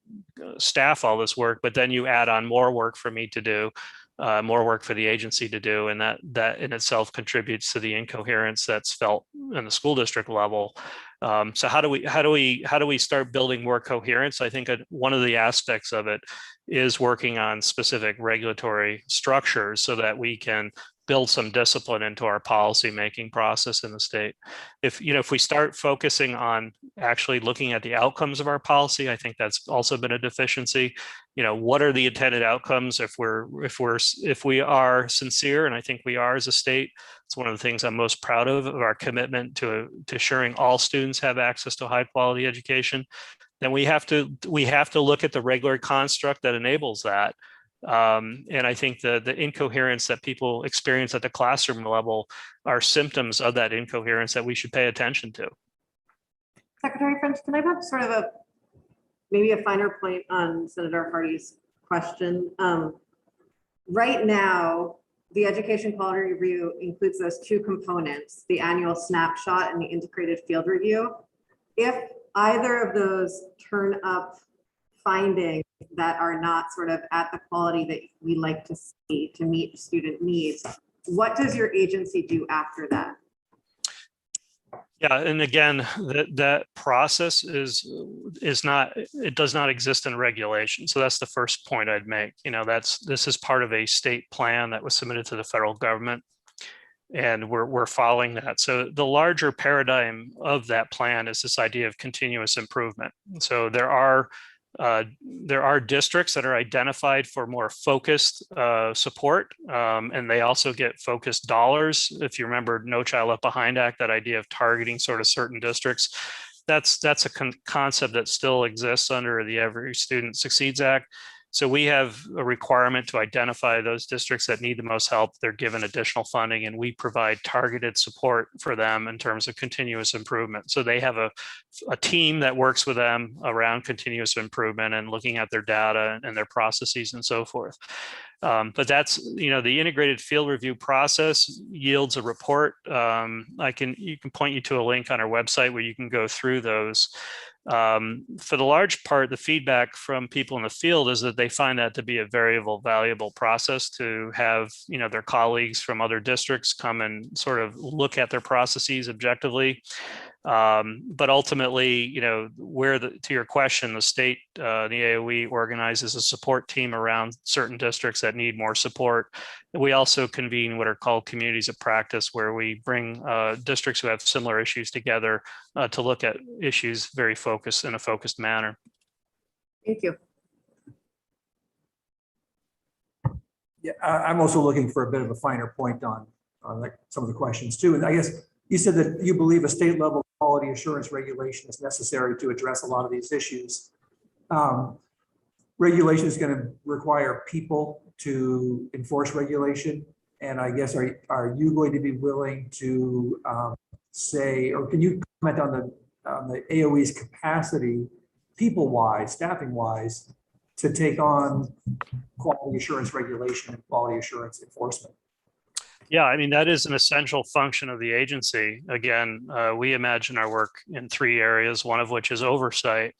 staff all this work, but then you add on more work for me to do. More work for the agency to do, and that in itself contributes to the incoherence that's felt in the school district level. So how do we start building more coherence? I think one of the aspects of it is working on specific regulatory structures so that we can build some discipline into our policy making process in the state. If we start focusing on actually looking at the outcomes of our policy, I think that's also been a deficiency. What are the intended outcomes if we are sincere, and I think we are as a state. It's one of the things I'm most proud of our commitment to assuring all students have access to high quality education. Then we have to look at the regulatory construct that enables that. And I think the incoherence that people experience at the classroom level are symptoms of that incoherence that we should pay attention to. Secretary French, can I have sort of maybe a finer point on Senator Hardy's question? Right now, the education quality review includes those 2 components, the annual snapshot and the integrated field review. If either of those turn up findings that are not sort of at the quality that we like to see to meet student needs, what does your agency do after that? Yeah, and again, that process does not exist in regulation. So that's the first point I'd make. This is part of a state plan that was submitted to the federal government, and we're following that. So the larger paradigm of that plan is this idea of continuous improvement. So there are districts that are identified for more focused support, and they also get focused dollars. If you remember No Child Left Behind Act, that idea of targeting sort of certain districts, that's a concept that still exists under the Every Student Succeeds Act. So we have a requirement to identify those districts that need the most help. They're given additional funding, and we provide targeted support for them in terms of continuous improvement. So they have a team that works with them around continuous improvement and looking at their data and their processes and so forth. But that's, the integrated field review process yields a report. You can point you to a link on our website where you can go through those. For the large part, the feedback from people in the field is that they find that to be a very valuable process to have, their colleagues from other districts come and sort of look at their processes objectively. But ultimately, to your question, the state, the AOE organizes a support team around certain districts that need more support. We also convene what are called communities of practice, where we bring districts who have similar issues together to look at issues very focused in a focused manner. Thank you. Yeah, I'm also looking for a bit of a finer point on like some of the questions too. And I guess you said that you believe a state level quality assurance regulation is necessary to address a lot of these issues. Regulation is going to require people to enforce regulation. And I guess, are you going to be willing to say, or can you comment on the AOE's capacity, people-wise, staffing-wise, to take on quality assurance regulation and quality assurance enforcement? Yeah, I mean, that is an essential function of the agency. Again, we imagine our work in 3 areas, one of which is oversight.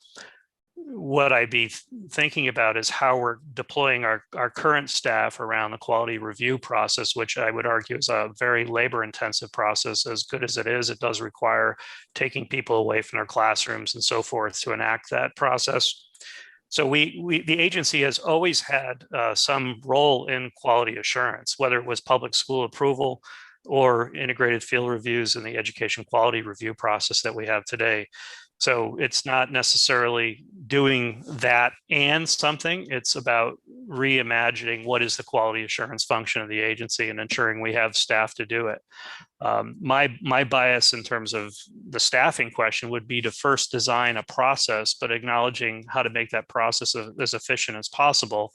What I'd be thinking about is how we're deploying our current staff around the quality review process, which I would argue is a very labor-intensive process. As good as it is, it does require taking people away from their classrooms and so forth to enact that process. So the agency has always had some role in quality assurance, whether it was public school approval or integrated field reviews in the education quality review process that we have today. So it's not necessarily doing that and something. It's about reimagining what is the quality assurance function of the agency and ensuring we have staff to do it. My bias in terms of the staffing question would be to first design a process, but acknowledging how to make that process as efficient as possible,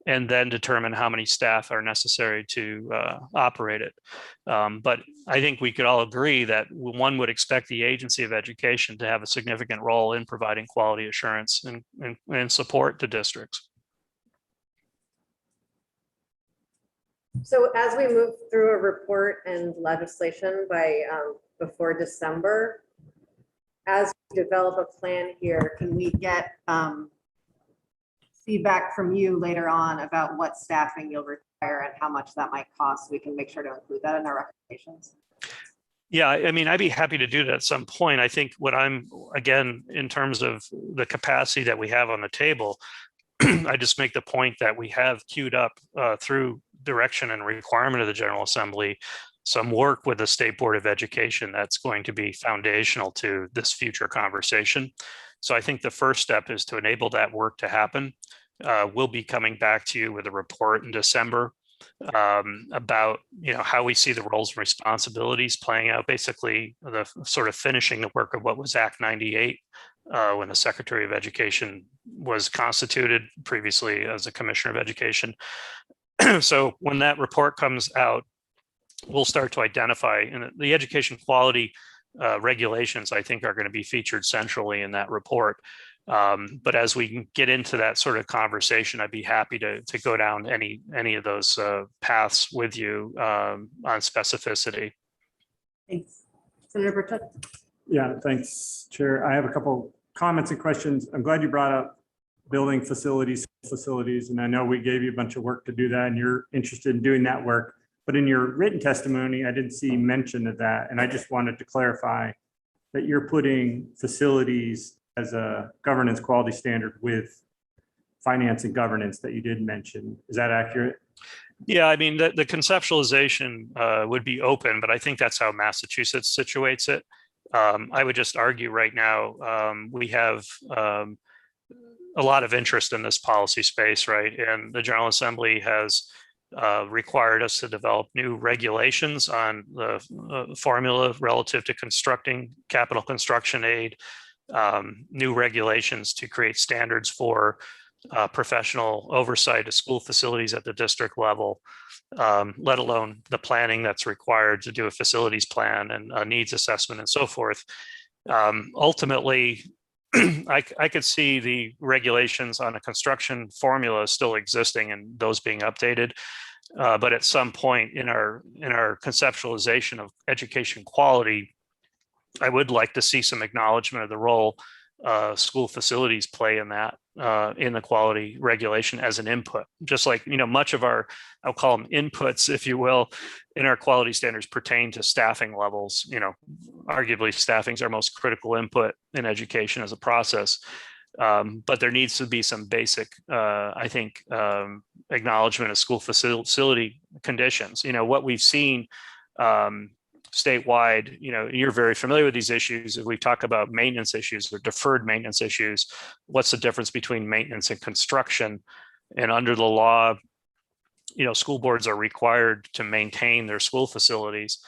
and then determine how many staff are necessary to operate it. But I think we could all agree that one would expect the Agency of Education to have a significant role in providing quality assurance and support to districts. So as we move through a report and legislation by before December, as we develop a plan here, can we get feedback from you later on about what staffing you'll require and how much that might cost, so we can make sure to include that in our recommendations? Yeah, I mean, I'd be happy to do that at some point. I think what again, in terms of the capacity that we have on the table, I just make the point that we have queued up through direction and requirement of the General Assembly some work with the State Board of Education that's going to be foundational to this future conversation. So I think the first step is to enable that work to happen. We'll be coming back to you with a report in December about how we see the roles and responsibilities playing out, basically the sort of finishing the work of what was Act 98 when the Secretary of Education was constituted previously as a Commissioner of Education. So when that report comes out, we'll start to identify, and the education quality regulations, I think, are going to be featured centrally in that report. But as we get into that sort of conversation, I'd be happy to go down any of those paths with you on specificity. Thanks. Senator Burchett? Yeah, thanks, Chair. I have a couple comments and questions. I'm glad you brought up building facilities, and I know we gave you a bunch of work to do that, and you're interested in doing that work. But in your written testimony, I didn't see mention of that, and I just wanted to clarify that you're putting facilities as a governance quality standard with finance and governance that you did mention. Is that accurate? Yeah, I mean, the conceptualization would be open, but I think that's how Massachusetts situates it. I would just argue right now, we have a lot of interest in this policy space, right? And the General Assembly has required us to develop new regulations on the formula relative to constructing capital construction aid, new regulations to create standards for professional oversight of school facilities at the district level, let alone the planning that's required to do a facilities plan and a needs assessment and so forth. Ultimately, I could see the regulations on a construction formula still existing and those being updated. But at some point in our conceptualization of education quality, I would like to see some acknowledgement of the role school facilities play in that, in the quality regulation as an input. Just like, much of our, I'll call them inputs, if you will, in our quality standards pertain to staffing levels. Arguably staffing is our most critical input in education as a process. But there needs to be some basic, I think, acknowledgement of school facility conditions. What we've seen statewide, you're very familiar with these issues. If we talk about maintenance issues or deferred maintenance issues, what's the difference between maintenance and construction? And under the law, school boards are required to maintain their school facilities.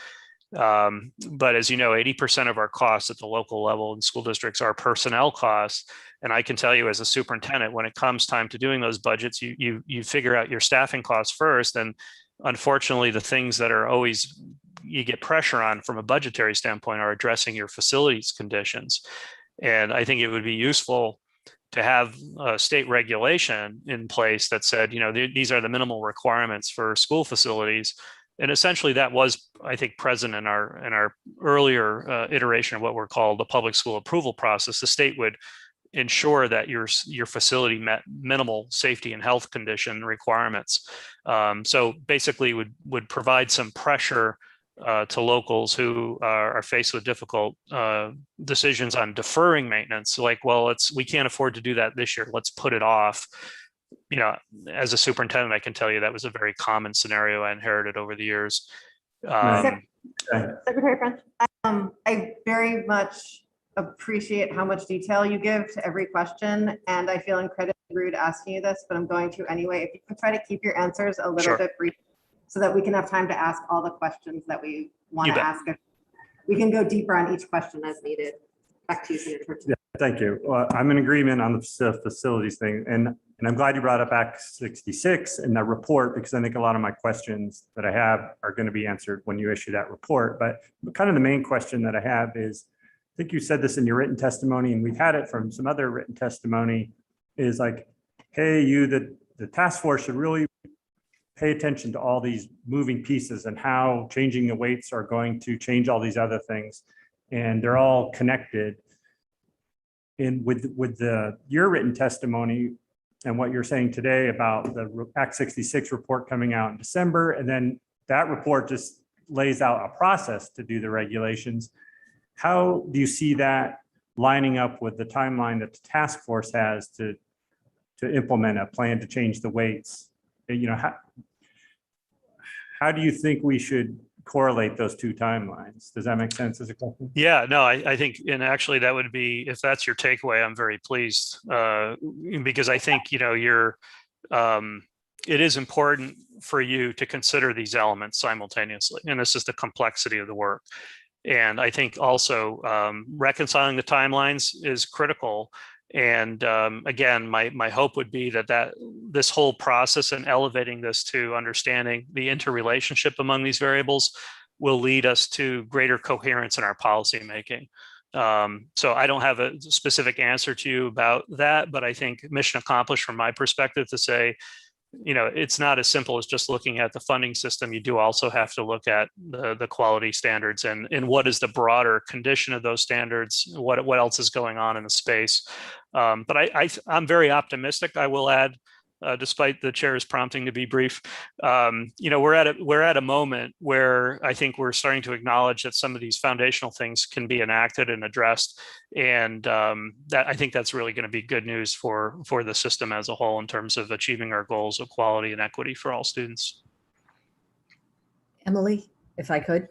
But as you know, 80% of our costs at the local level in school districts are personnel costs. And I can tell you as a superintendent, when it comes time to doing those budgets, you figure out your staffing costs first. And unfortunately, the things that are always you get pressure on from a budgetary standpoint are addressing your facilities conditions. And I think it would be useful to have a state regulation in place that said, these are the minimal requirements for school facilities. And essentially that was, I think, present in our earlier iteration of what we're called the public school approval process. The state would ensure that your facility met minimal safety and health condition requirements. So basically would provide some pressure to locals who are faced with difficult decisions on deferring maintenance. Like, well, we can't afford to do that this year. Let's put it off. As a superintendent, I can tell you that was a very common scenario I inherited over the years. Secretary French, I very much appreciate how much detail you give to every question, and I feel incredibly rude asking you this, but I'm going to anyway. If you can try to keep your answers a little bit brief, so that we can have time to ask all the questions that we want to ask. We can go deeper on each question as needed. Back to you, Senator. Yeah, thank you. Well, I'm in agreement on the facilities thing, and I'm glad you brought up Act 66 and that report, because I think a lot of my questions that I have are going to be answered when you issue that report. But kind of the main question that I have is, I think you said this in your written testimony, and we've had it from some other written testimony, is like, hey, the task force should really pay attention to all these moving pieces and how changing the weights are going to change all these other things. And they're all connected. And with your written testimony and what you're saying today about the Act 66 report coming out in December, and then that report just lays out a process to do the regulations. How do you see that lining up with the timeline that the task force has to implement a plan to change the weights? How do you think we should correlate those two timelines? Does that make sense as a question? Yeah, no, I think, and actually that would be, if that's your takeaway, I'm very pleased, because I think, it is important for you to consider these elements simultaneously. And this is the complexity of the work. And I think also reconciling the timelines is critical. And again, my hope would be that this whole process and elevating this to understanding the interrelationship among these variables will lead us to greater coherence in our policymaking. So I don't have a specific answer to you about that, but I think mission accomplished from my perspective to say, it's not as simple as just looking at the funding system. You do also have to look at the quality standards and what is the broader condition of those standards, what else is going on in the space. But I'm very optimistic. I will add, despite the chair's prompting to be brief, we're at a moment where I think we're starting to acknowledge that some of these foundational things can be enacted and addressed, and that I think that's really going to be good news for the system as a whole in terms of achieving our goals of quality and equity for all students. Emily, if I could.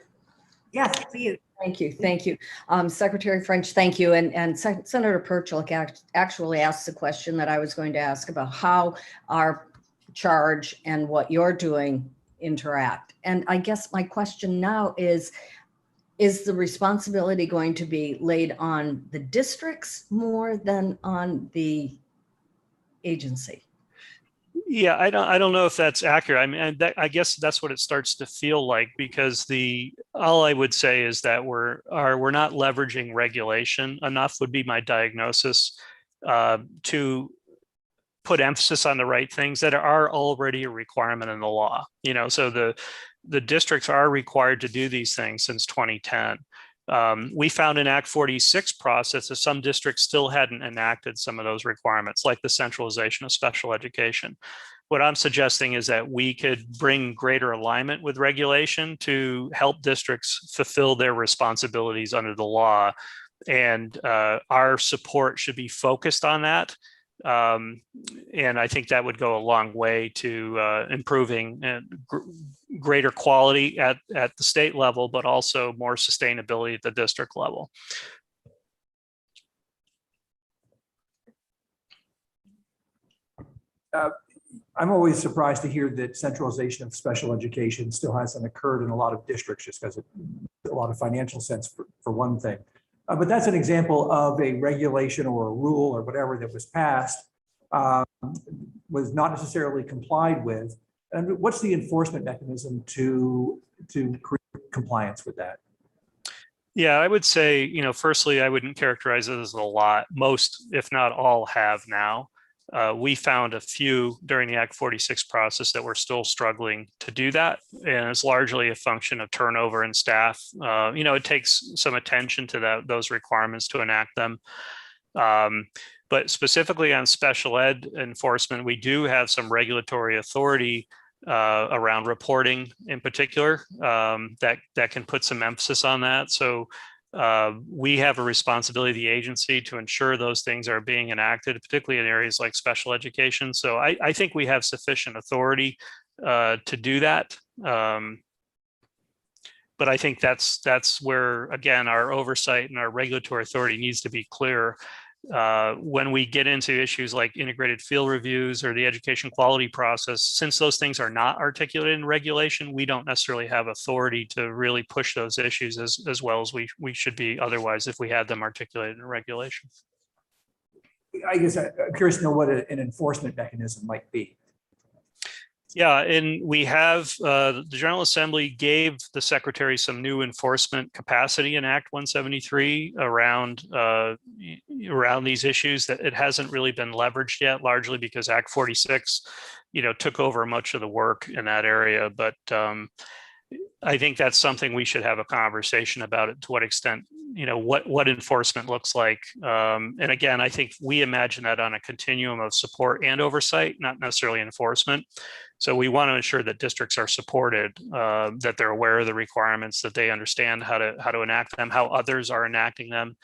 Yes, please. Thank you. Thank you. Secretary French, thank you. And Senator Perchlik actually asked the question that I was going to ask about how our charge and what you're doing interact. And I guess my question now is the responsibility going to be laid on the districts more than on the agency? Yeah, I don't know if that's accurate. I mean, I guess that's what it starts to feel like, because all I would say is that we're not leveraging regulation enough, would be my diagnosis, to put emphasis on the right things that are already a requirement in the law. So the districts are required to do these things since 2010. We found in Act 46 process that some districts still hadn't enacted some of those requirements, like the centralization of special education. What I'm suggesting is that we could bring greater alignment with regulation to help districts fulfill their responsibilities under the law. And our support should be focused on that. And I think that would go a long way to improving greater quality at the state level, but also more sustainability at the district level. I'm always surprised to hear that centralization of special education still hasn't occurred in a lot of districts, just because it a lot of financial sense for one thing. But that's an example of a regulation or a rule or whatever that was passed, was not necessarily complied with. And what's the enforcement mechanism to create compliance with that? Yeah, I would say, firstly, I wouldn't characterize it as a lot. Most, if not all, have now. We found a few during the Act 46 process that we're still struggling to do that. And it's largely a function of turnover in staff. It takes some attention to those requirements to enact them. But specifically on special ed enforcement, we do have some regulatory authority around reporting in particular that can put some emphasis on that. So we have a responsibility, the agency, to ensure those things are being enacted, particularly in areas like special education. So I think we have sufficient authority to do that. But I think that's where, again, our oversight and our regulatory authority needs to be clear. When we get into issues like integrated field reviews or the education quality process, since those things are not articulated in regulation, we don't necessarily have authority to really push those issues as well as we should be otherwise if we had them articulated in regulation. I guess I'm curious to know what an enforcement mechanism might be. Yeah, and we have the General Assembly gave the Secretary some new enforcement capacity in Act 173 around these issues that it hasn't really been leveraged yet, largely because Act 46, took over much of the work in that area. But I think that's something we should have a conversation about it, to what extent, what enforcement looks like. And again, I think we imagine that on a continuum of support and oversight, not necessarily enforcement. So we want to ensure that districts are supported, that they're aware of the requirements, that they understand how to enact them, how others are enacting them,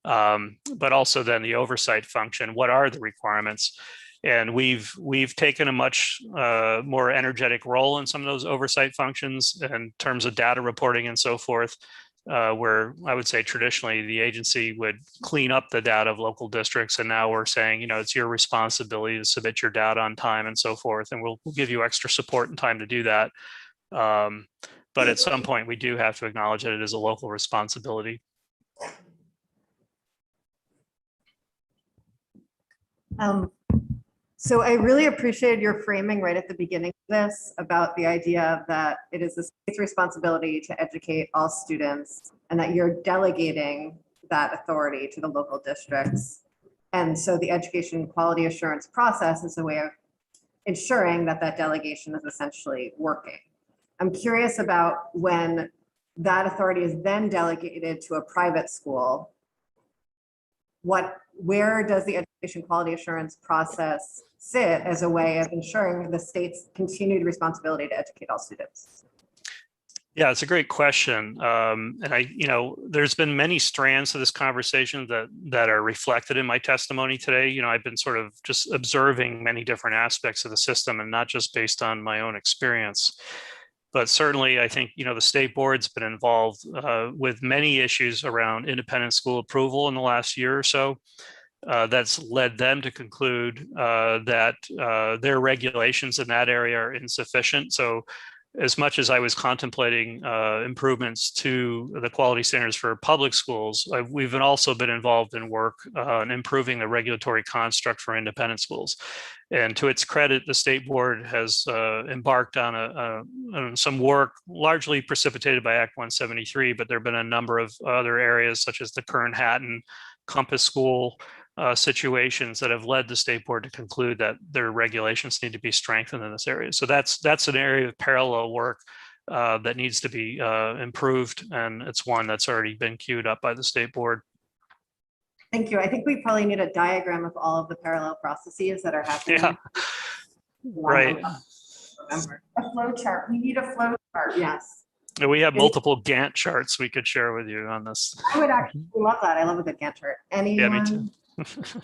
but also then the oversight function. What are the requirements? And we've taken a much more energetic role in some of those oversight functions in terms of data reporting and so forth, where I would say traditionally the agency would clean up the data of local districts. And now we're saying, it's your responsibility to submit your data on time and so forth. And we'll give you extra support and time to do that. But at some point, we do have to acknowledge that it is a local responsibility. So I really appreciated your framing right at the beginning of this about the idea that it is the state's responsibility to educate all students and that you're delegating that authority to the local districts. And so the education quality assurance process is a way of ensuring that that delegation is essentially working. I'm curious about when that authority is then delegated to a private school, where does the education quality assurance process sit as a way of ensuring the state's continued responsibility to educate all students? Yeah, it's a great question. And there's been many strands to this conversation that are reflected in my testimony today. I've been sort of just observing many different aspects of the system and not just based on my own experience. But certainly, I think, the state board's been involved with many issues around independent school approval in the last year or so. That's led them to conclude that their regulations in that area are insufficient. So as much as I was contemplating improvements to the quality standards for public schools, we've also been involved in work on improving the regulatory construct for independent schools. And to its credit, the state board has embarked on some work largely precipitated by Act 173, but there have been a number of other areas such as the Kern-Hatton Compass School situations that have led the state board to conclude that their regulations need to be strengthened in this area. So that's an area of parallel work that needs to be improved, and it's one that's already been queued up by the state board. Thank you. I think we probably need a diagram of all of the parallel processes that are happening. Yeah, right. Remember. A flow chart. We need a flow chart. Yes. And we have multiple Gantt charts we could share with you on this. I would actually love that. I love a good Gantt chart. Anyone? Yeah, me too.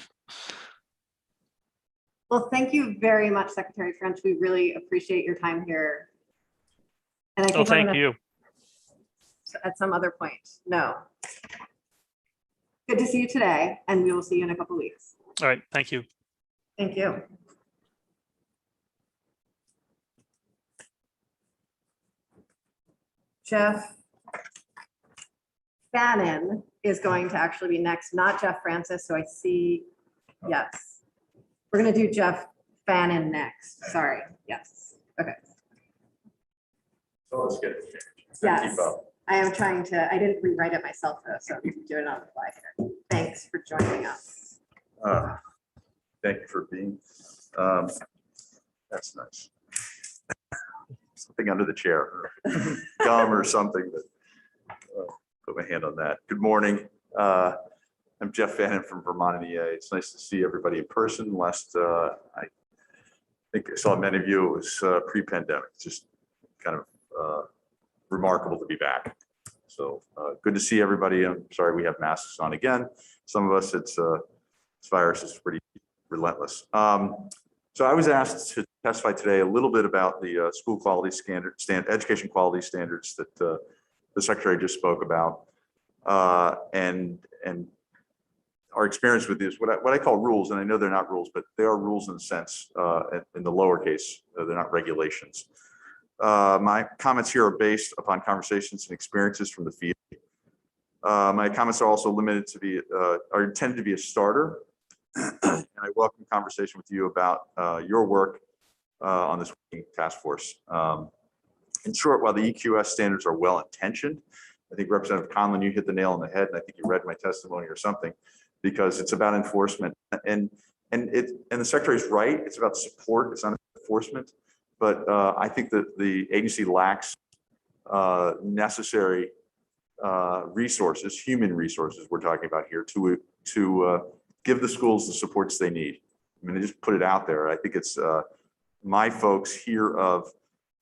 Well, thank you very much, Secretary French. We really appreciate your time here. And I think Thank you. At some other point. No. Good to see you today, and we will see you in a couple weeks. All right. Thank you. Thank you. Jeff Fannin is going to actually be next, not Jeff Francis. So I see, yes. We're going to do Jeff Fannin next. Sorry. Yes. Okay. So let's get it. Yes. I am trying to, I didn't rewrite it myself though, so I'm doing it on the fly here. Thanks for joining us. Thank you for being, that's nice. Something under the chair, gum or something, but put my hand on that. Good morning. I'm Jeff Fannin from Vermont and EA. It's nice to see everybody in person. Last, I think I saw many of you, it was pre-pandemic, just kind of remarkable to be back. So good to see everybody. I'm sorry we have masks on again. Some of us, this virus is pretty relentless. So I was asked to testify today a little bit about the school quality education quality standards that the Secretary just spoke about, and our experience with these, what I call rules, and I know they're not rules, but they are rules in a sense, in the lowercase, they're not regulations. My comments here are based upon conversations and experiences from the field. My comments are also limited to be, are intended to be a starter. And I welcome conversation with you about your work on this task force. In short, while the EQS standards are well-intentioned, I think Representative Conlon, you hit the nail on the head, and I think you read my testimony or something, because it's about enforcement. And the Secretary's right, it's about support, it's not enforcement. But I think that the agency lacks necessary resources, human resources we're talking about here, to give the schools the supports they need. I mean, I just put it out there. I think it's my folks hear of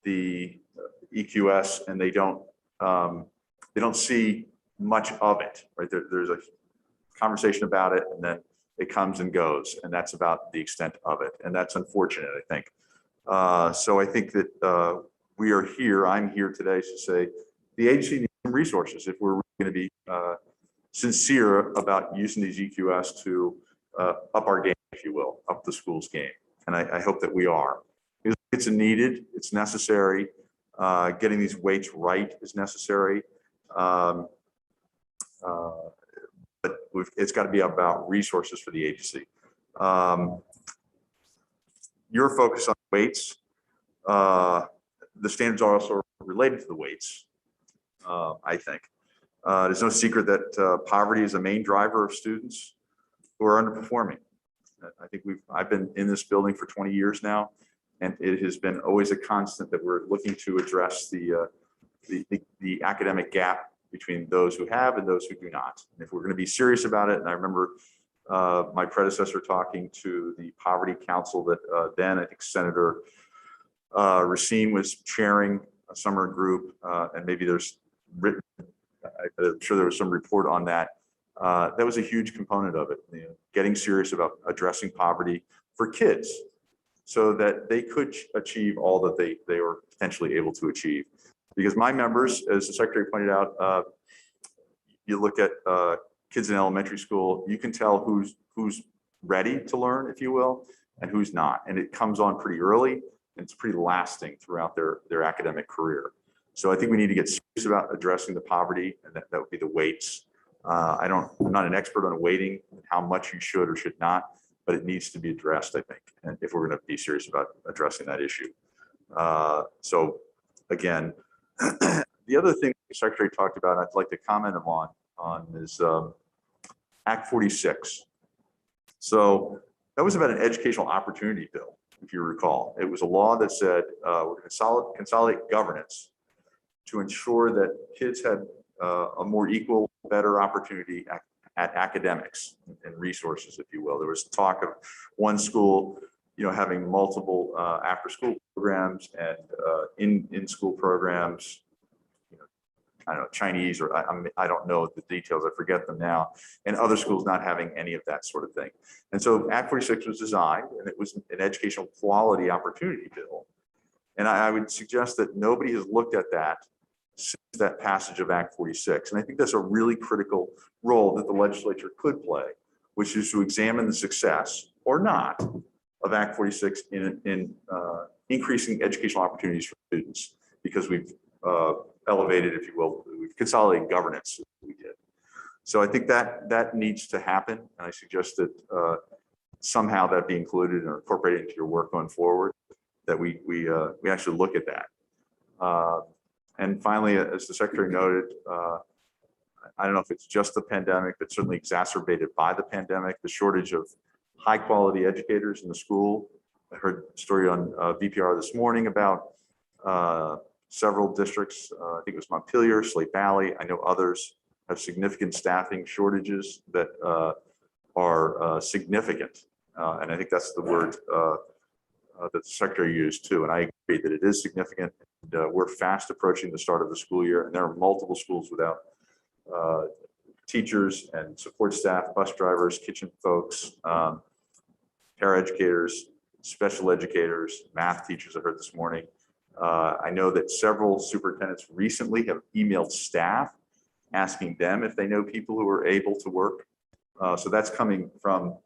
the EQS and they don't see much of it, right? There's a conversation about it and then it comes and goes, and that's about the extent of it. And that's unfortunate, I think. So I think that we are here, I'm here today to say the agency needs some resources if we're going to be sincere about using these EQS to up our game, if you will, up the school's game. And I hope that we are. It's needed, it's necessary. Getting these weights right is necessary. But it's got to be about resources for the agency. Your focus on weights, the standards are also related to the weights, I think. There's no secret that poverty is a main driver of students who are underperforming. I think I've been in this building for 20 years now, and it has been always a constant that we're looking to address the academic gap between those who have and those who do not. And if we're going to be serious about it, and I remember my predecessor talking to the Poverty Council that then I think Senator Racine was chairing a summer group, and maybe there's written, I'm sure there was some report on that. That was a huge component of it, getting serious about addressing poverty for kids so that they could achieve all that they were potentially able to achieve. Because my members, as the Secretary pointed out, you look at kids in elementary school, you can tell who's ready to learn, if you will, and who's not. And it comes on pretty early, and it's pretty lasting throughout their academic career. So I think we need to get serious about addressing the poverty, and that would be the weights. I'm not an expert on weighting, how much you should or should not, but it needs to be addressed, I think, and if we're going to be serious about addressing that issue. So again, the other thing the Secretary talked about, I'd like to comment on is Act 46. So that was about an educational opportunity bill, if you recall. It was a law that said we're going to consolidate governance to ensure that kids had a more equal, better opportunity at academics and resources, if you will. There was talk of one school, having multiple after-school programs and in-school programs. I don't know, Chinese, or I don't know the details, I forget them now, and other schools not having any of that sort of thing. And so Act 46 was designed, and it was an educational quality opportunity bill. And I would suggest that nobody has looked at that since that passage of Act 46. And I think that's a really critical role that the legislature could play, which is to examine the success or not of Act 46 in increasing educational opportunities for students, because we've elevated, if you will, we've consolidated governance. We did. So I think that needs to happen. And I suggest that somehow that be included or incorporated into your work going forward, that we actually look at that. And finally, as the Secretary noted, I don't know if it's just the pandemic, but certainly exacerbated by the pandemic, the shortage of high quality educators in the school. I heard a story on VPR this morning about several districts, I think it was Montpelier, Slate Valley. I know others have significant staffing shortages that are significant. And I think that's the word that the Secretary used too. And I agree that it is significant. And, we're fast approaching the start of the school year, and there are multiple schools without teachers and support staff, bus drivers, kitchen folks, paraeducators, special educators, math teachers, I heard this morning. I know that several superintendents recently have emailed staff asking them if they know people who are able to work. So that's coming from,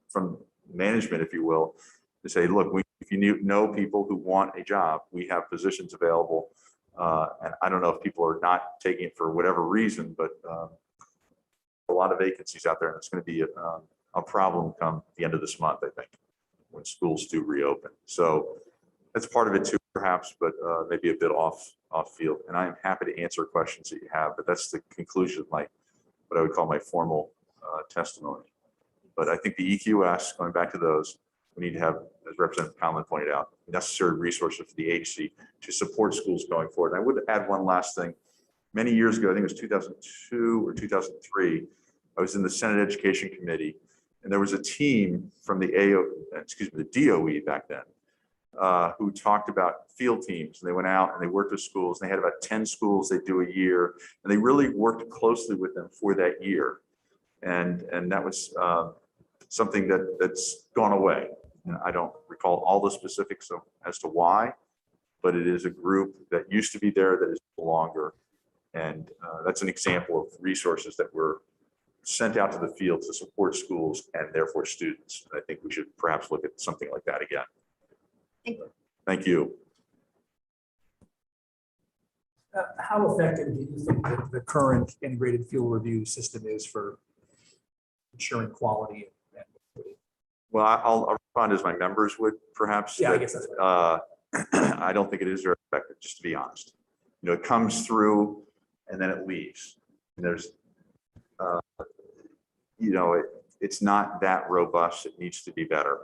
from management, if you will, to say, look, if you know people who want a job, we have positions available. And I don't know if people are not taking it for whatever reason, but a lot of vacancies out there, and it's going to be a problem come the end of this month, I think, when schools do reopen. So that's part of it too, perhaps, but maybe a bit off field. And I am happy to answer questions that you have, but that's the conclusion of what I would call my formal testimony. But I think the EQS, going back to those, we need to have, as Representative Conlon pointed out, necessary resources for the agency to support schools going forward. And I would add one last thing. Many years ago, I think it was 2002 or 2003, I was in the Senate Education Committee, and there was a team from the DOE back then, who talked about field teams. And they went out and they worked with schools. And they had about 10 schools they do a year, and they really worked closely with them for that year. And that was something that's gone away. And I don't recall all the specifics as to why, but it is a group that used to be there that is no longer. And that's an example of resources that were sent out to the field to support schools and therefore students. And I think we should perhaps look at something like that again. Thank you. Thank you. How effective do you think that the current integrated fuel review system is for ensuring quality? Well, I'll respond as my members would, perhaps. Yeah, that, I guess that's right. I don't think it is very effective, just to be honest. It comes through and then it leaves. And there's, it's not that robust. It needs to be better.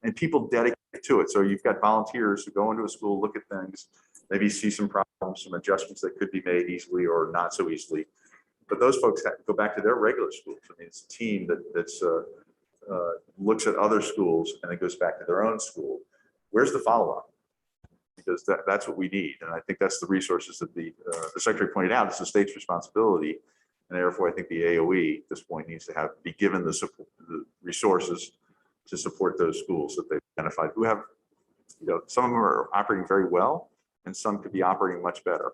And people dedicate to it. So you've got volunteers who go into a school, look at things, maybe see some problems, some adjustments that could be made easily or not so easily. But those folks have to go back to their regular schools. I mean, it's a team that's looks at other schools and it goes back to their own school. Where's the follow-up? Because that's what we need. And I think that's the resources that the Secretary pointed out. It's the state's responsibility. And therefore, I think the AOE at this point needs to be given the resources to support those schools that they've identified who have, some of them are operating very well and some could be operating much better.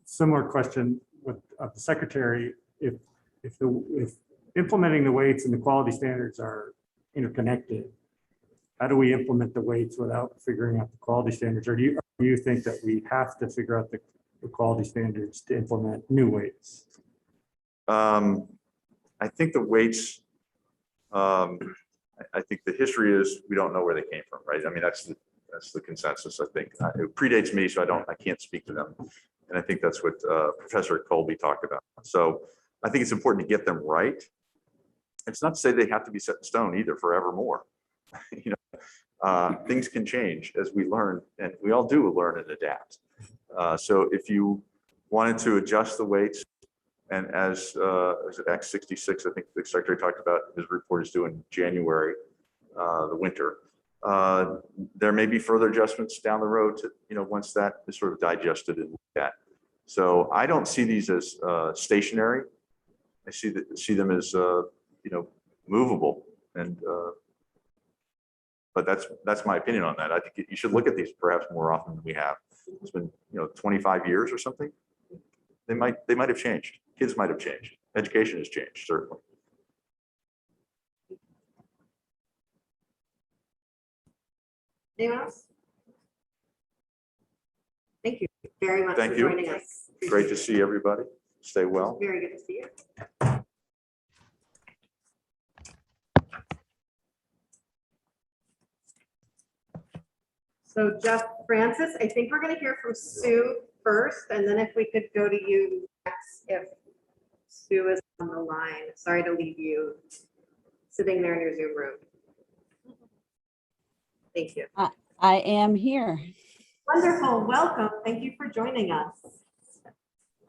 Similar question of the Secretary, if implementing the weights and the quality standards are interconnected, how do we implement the weights without figuring out the quality standards? Or do you think that we have to figure out the quality standards to implement new weights? I think the weights, I think the history is we don't know where they came from, right? I mean, that's the consensus, I think. It predates me, so I can't speak to them. And I think that's what Professor Colby talked about. So I think it's important to get them right. It's not to say they have to be set in stone either forevermore. things can change as we learn, and we all do learn and adapt. So if you wanted to adjust the weights, and as X 66, I think the secretary talked about, his report is due in January, the winter. There may be further adjustments down the road to, once that is sort of digested and looked at. So I don't see these as stationary. I see them as movable, and but that's my opinion on that. I think you should look at these perhaps more often than we have. It's been 25 years or something. They might have changed. Kids might have changed. Education has changed, certainly. Anyone else? Thank you very much Thank for you. joining us. Great to see everybody. Stay well. Very good to see you. So Jeff Francis, I think we're going to hear from Sue first, and then if we could go to you next, if Sue is on the line. Sorry to leave you sitting there in your Zoom room. Thank you. I am here. Wonderful. Welcome. Thank you for joining us.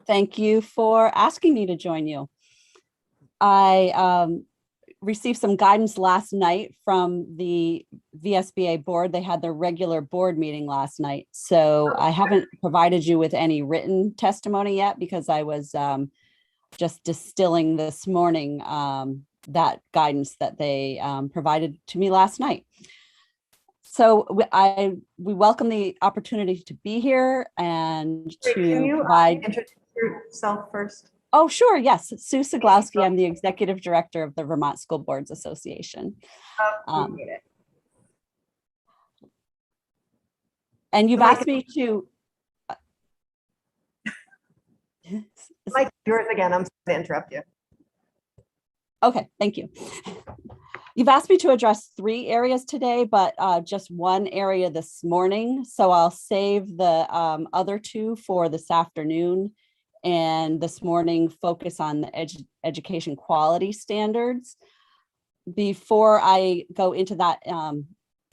Thank you for asking me to join you. I received some guidance last night from the VSBA board. They had their regular board meeting last night. So I haven't provided you with any written testimony yet because I was just distilling this morning that guidance that they provided to me last night. So we welcome the opportunity to be here and to provide. Introduce yourself first? Oh, sure. Yes. Sue Siglowski. I'm the executive director of the Vermont School Boards Association. And you've asked me to. Mike, yours again. I'm sorry to interrupt you. Okay, thank you. You've asked me to address 3 areas today, but just one area this morning. So I'll save the other 2 for this afternoon. And this morning, focus on the education quality standards. Before I go into that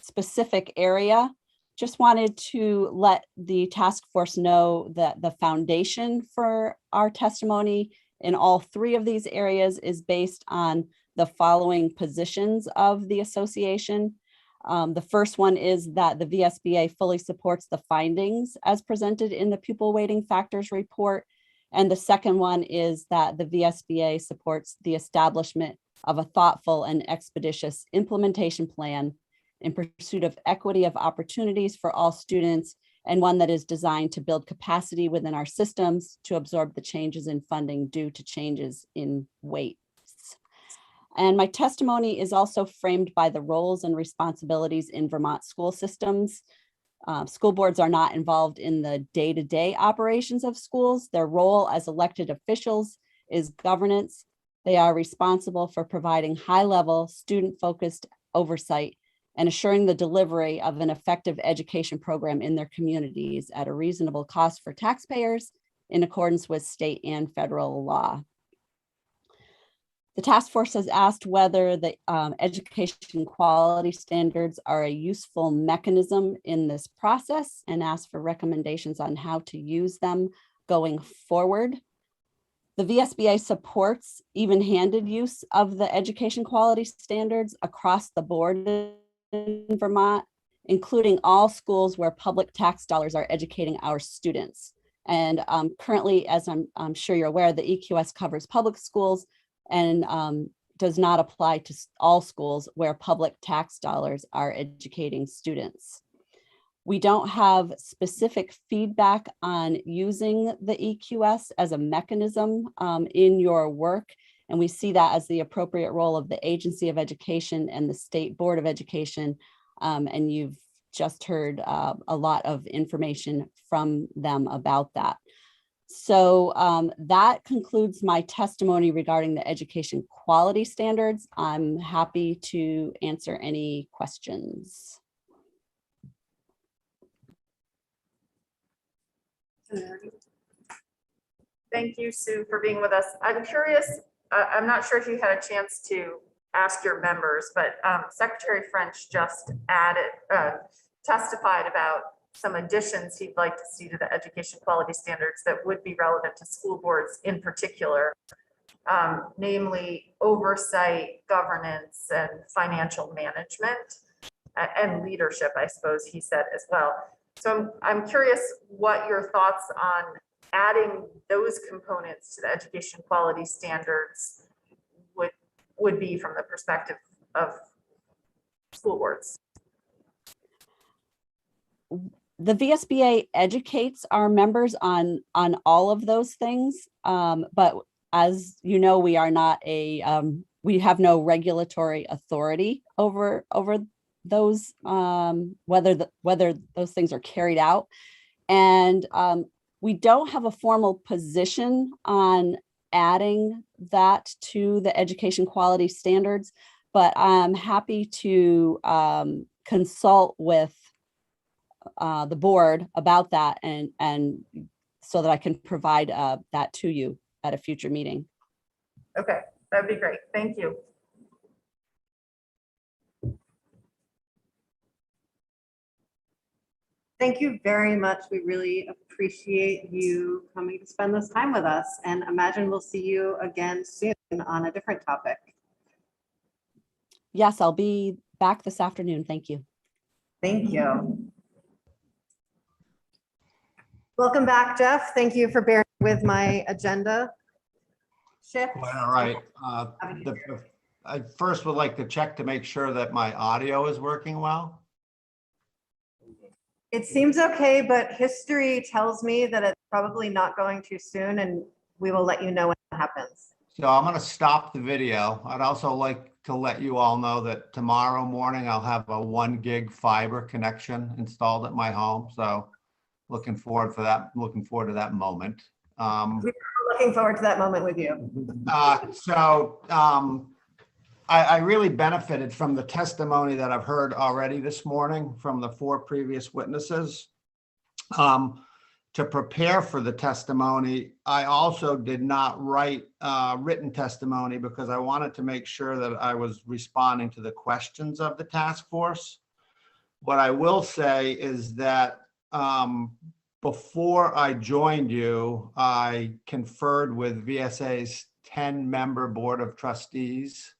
specific area, just wanted to let the task force know that the foundation for our testimony in all 3 of these areas is based on the following positions of the association. The first one is that the VSBA fully supports the findings as presented in the pupil weighting factors report. And the second one is that the VSBA supports the establishment of a thoughtful and expeditious implementation plan in pursuit of equity of opportunities for all students, and one that is designed to build capacity within our systems to absorb the changes in funding due to changes in weights. And my testimony is also framed by the roles and responsibilities in Vermont school systems. School boards are not involved in the day-to-day operations of schools. Their role as elected officials is governance. They are responsible for providing high-level, student-focused oversight and assuring the delivery of an effective education program in their communities at a reasonable cost for taxpayers in accordance with state and federal law. The task force has asked whether the education quality standards are a useful mechanism in this process and asked for recommendations on how to use them going forward. The VSBA supports even-handed use of the education quality standards across the board in Vermont, including all schools where public tax dollars are educating our students. And currently, as I'm sure you're aware, the EQS covers public schools and does not apply to all schools where public tax dollars are educating students. We don't have specific feedback on using the EQS as a mechanism in your work, and we see that as the appropriate role of the Agency of Education and the State Board of Education, and you've just heard a lot of information from them about that. So that concludes my testimony regarding the education quality standards. I'm happy to answer any questions. Thank you, Sue, for being with us. I'm curious, I'm not sure if you had a chance to ask your members, but Secretary French just testified about some additions he'd like to see to the education quality standards that would be relevant to school boards in particular, namely oversight, governance, and financial management, and leadership, I suppose he said as well. So I'm curious what your thoughts on adding those components to the education quality standards would be from the perspective of school boards. The VSBA educates our members on all of those things, but as you know, we are not we have no regulatory authority over those, whether those things are carried out, and we don't have a formal position on adding that to the education quality standards, but I'm happy to consult with the board about that and so that I can provide that to you at a future meeting. Okay, that'd be great. Thank you. Thank you very much. We really appreciate you coming to spend this time with us, and imagine we'll see you again soon on a different topic. Yes, I'll be back this afternoon. Thank you. Thank you. Welcome back, Jeff. Thank you for bearing with my agenda shift. All right. I first would like to check to make sure that my audio is working well. It seems okay, but history tells me that it's probably not going too soon, and we will let you know when it happens. So I'm going to stop the video. I'd also like to let you all know that tomorrow morning I'll have a 1 gig fiber connection installed at my home. So looking forward to that moment. We're looking forward to that moment with you. I really benefited from the testimony that I've heard already this morning from the 4 previous witnesses. To prepare for the testimony, I also did not write written testimony because I wanted to make sure that I was responding to the questions of the task force. What I will say is that before I joined you, I conferred with VSA's 10-member board of trustees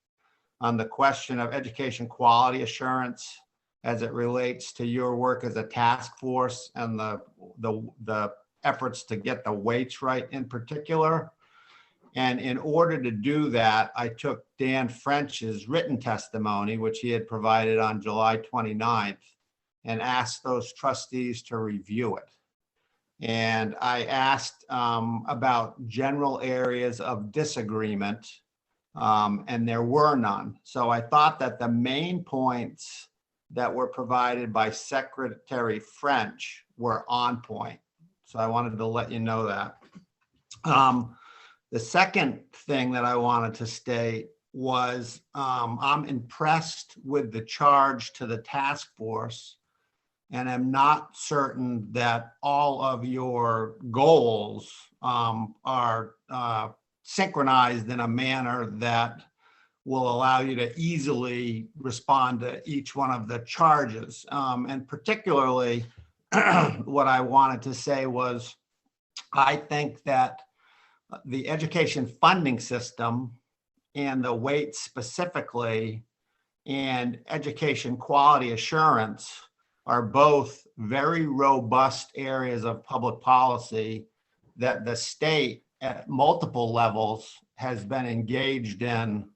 on the question of education quality assurance as it relates to your work as a task force and the efforts to get the weights right in particular. And in order to do that, I took Dan French's written testimony, which he had provided on July 29th, and asked those trustees to review it. And I asked about general areas of disagreement, and there were none. So I thought that the main points that were provided by Secretary French were on point. So I wanted to let you know that. The second thing that I wanted to state was I'm impressed with the charge to the task force, and I'm not certain that all of your goals are synchronized in a manner that will allow you to easily respond to each one of the charges. And particularly, what I wanted to say was, I think that the education funding system and the weights specifically and education quality assurance are both very robust areas of public policy that the state at multiple levels has been engaged in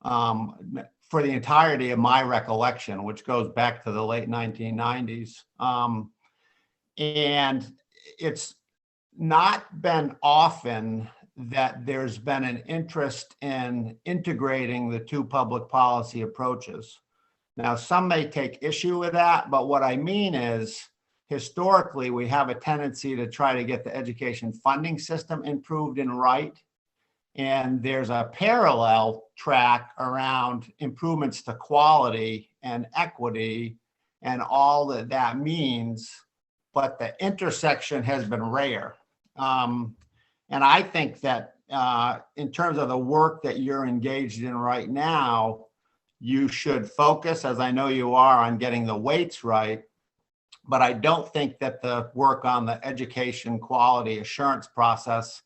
for the entirety of my recollection, which goes back to the late 1990s. And it's not been often that there's been an interest in integrating the 2 public policy approaches. Now, some may take issue with that, but what I mean is, historically, we have a tendency to try to get the education funding system improved and right. And there's a parallel track around improvements to quality and equity and all that that means, but the intersection has been rare. And I think that in terms of the work that you're engaged in right now, you should focus, as I know you are, on getting the weights right. But I don't think that the work on the education quality assurance process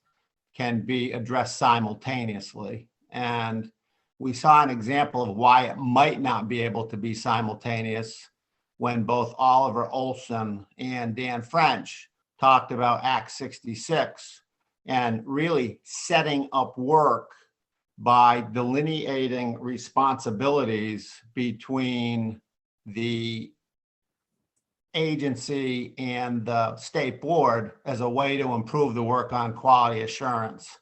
can be addressed simultaneously. And we saw an example of why it might not be able to be simultaneous when both Oliver Olson and Dan French talked about Act 66 and really setting up work by delineating responsibilities between the agency and the state board as a way to improve the work on quality assurance.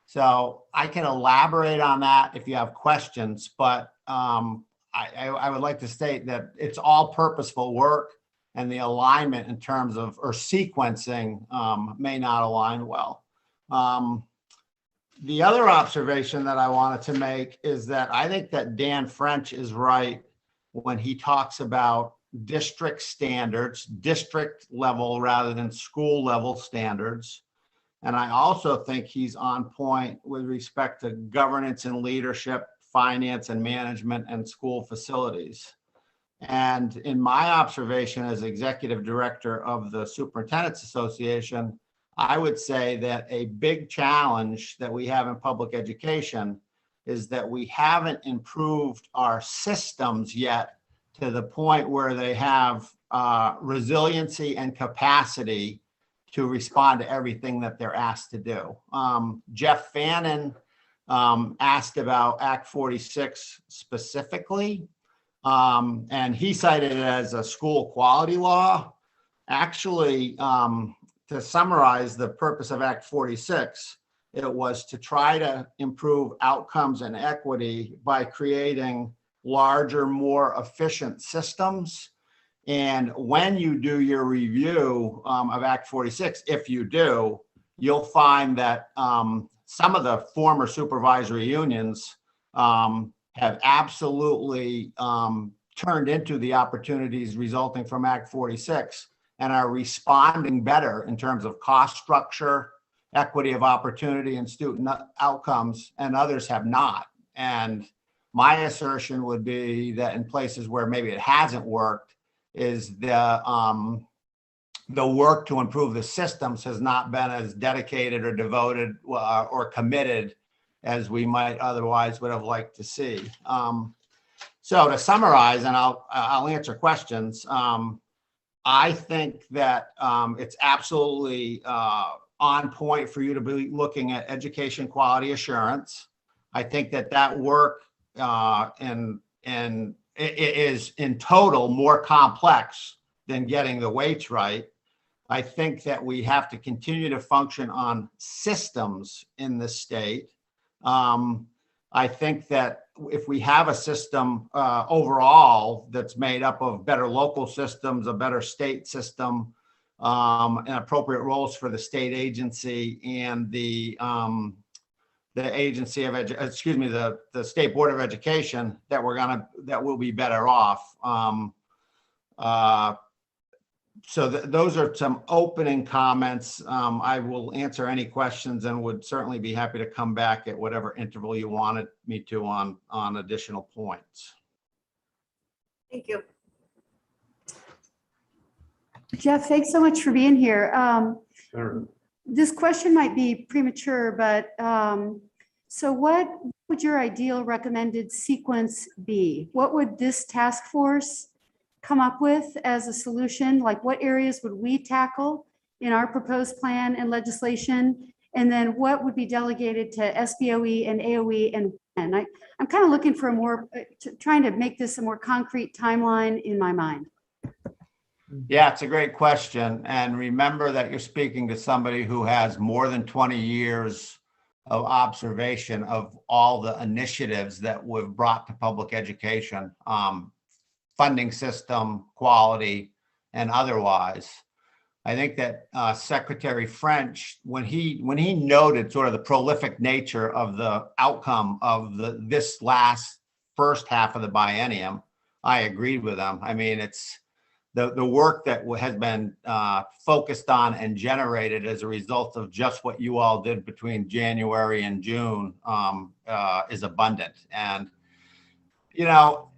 So I can elaborate on that if you have questions, but I would like to state that it's all purposeful work, and the alignment in terms of, or sequencing may not align well. The other observation that I wanted to make is that I think that Dan French is right when he talks about district standards, district level rather than school level standards. And I also think he's on point with respect to governance and leadership, finance and management, and school facilities. And in my observation as executive director of the Superintendents Association, I would say that a big challenge that we have in public education is that we haven't improved our systems yet to the point where they have resiliency and capacity to respond to everything that they're asked to do. Jeff Fannin asked about Act 46 specifically, and he cited it as a school quality law. Actually, to summarize the purpose of Act 46, it was to try to improve outcomes and equity by creating larger, more efficient systems. And when you do your review of Act 46, if you do, you'll find that some of the former supervisory unions have absolutely turned into the opportunities resulting from Act 46 and are responding better in terms of cost structure, equity of opportunity, and student outcomes, and others have not. And my assertion would be that in places where maybe it hasn't worked, is the work to improve the systems has not been as dedicated or devoted or committed as we might otherwise would have liked to see. So to summarize, and I'll answer questions, I think that it's absolutely on point for you to be looking at education quality assurance. I think that that work and it is in total more complex than getting the weights right. I think that we have to continue to function on systems in the state. I think that if we have a system overall that's made up of better local systems, a better state system, and appropriate roles for the state agency and the agency of the State Board of Education, that we'll be better off. So those are some opening comments. I will answer any questions and would certainly be happy to come back at whatever interval you wanted me to on additional points. Thank you. Jeff, thanks so much for being here. Sure. This question might be premature, but so what would your ideal recommended sequence be? What would this task force come up with as a solution? Like, what areas would we tackle in our proposed plan and legislation? And then what would be delegated to SBOE and AOE and when? I'm kind of looking for a more, trying to make this a more concrete timeline in my mind. Yeah, it's a great question. And remember that you're speaking to somebody who has more than 20 years of observation of all the initiatives that we've brought to public education, funding system, quality, and otherwise. I think that Secretary French, when he noted sort of the prolific nature of the outcome of this last first half of the biennium, I agreed with him. I mean, it's the work that has been focused on and generated as a result of just what you all did between January and June is abundant. And you know,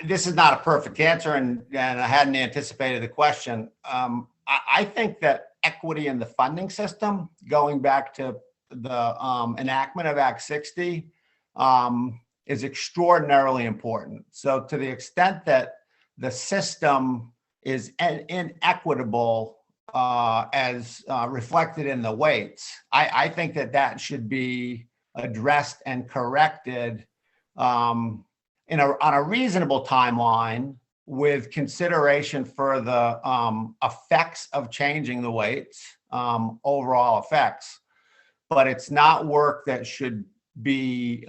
this is not a perfect answer, and I hadn't anticipated the question. I think that equity in the funding system, going back to the enactment of Act 60, is extraordinarily important. So to the extent that the system is inequitable as reflected in the weights, I think that that should be addressed and corrected on a reasonable timeline with consideration for the effects of changing the weights, overall effects. But it's not work that should be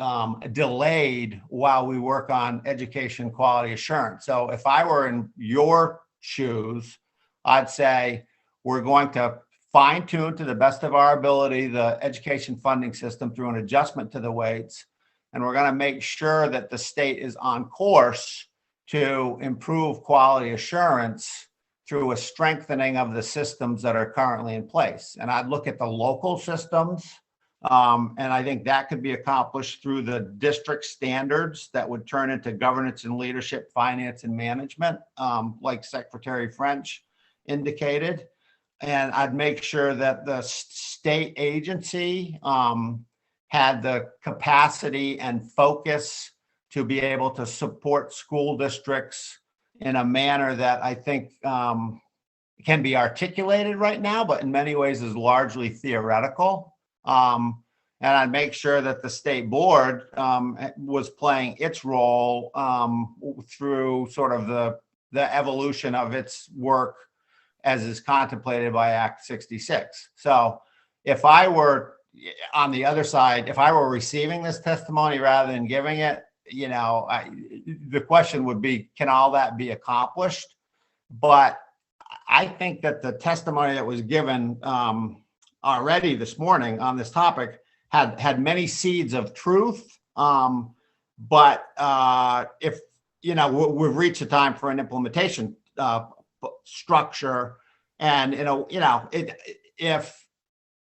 delayed while we work on education quality assurance. So if I were in your shoes, I'd say we're going to fine tune to the best of our ability the education funding system through an adjustment to the weights. And we're going to make sure that the state is on course to improve quality assurance through a strengthening of the systems that are currently in place. And I'd look at the local systems. And I think that could be accomplished through the district standards that would turn into governance and leadership, finance and management, like Secretary French indicated. And I'd make sure that the state agency had the capacity and focus to be able to support school districts in a manner that I think can be articulated right now, but in many ways is largely theoretical. And I'd make sure that the state board was playing its role through sort of the evolution of its work as is contemplated by Act 66. So if I were on the other side, if I were receiving this testimony rather than giving it, you know, the question would be, can all that be accomplished? But I think that the testimony that was given already this morning on this topic had many seeds of truth. But if, you know, we've reached a time for an implementation structure, and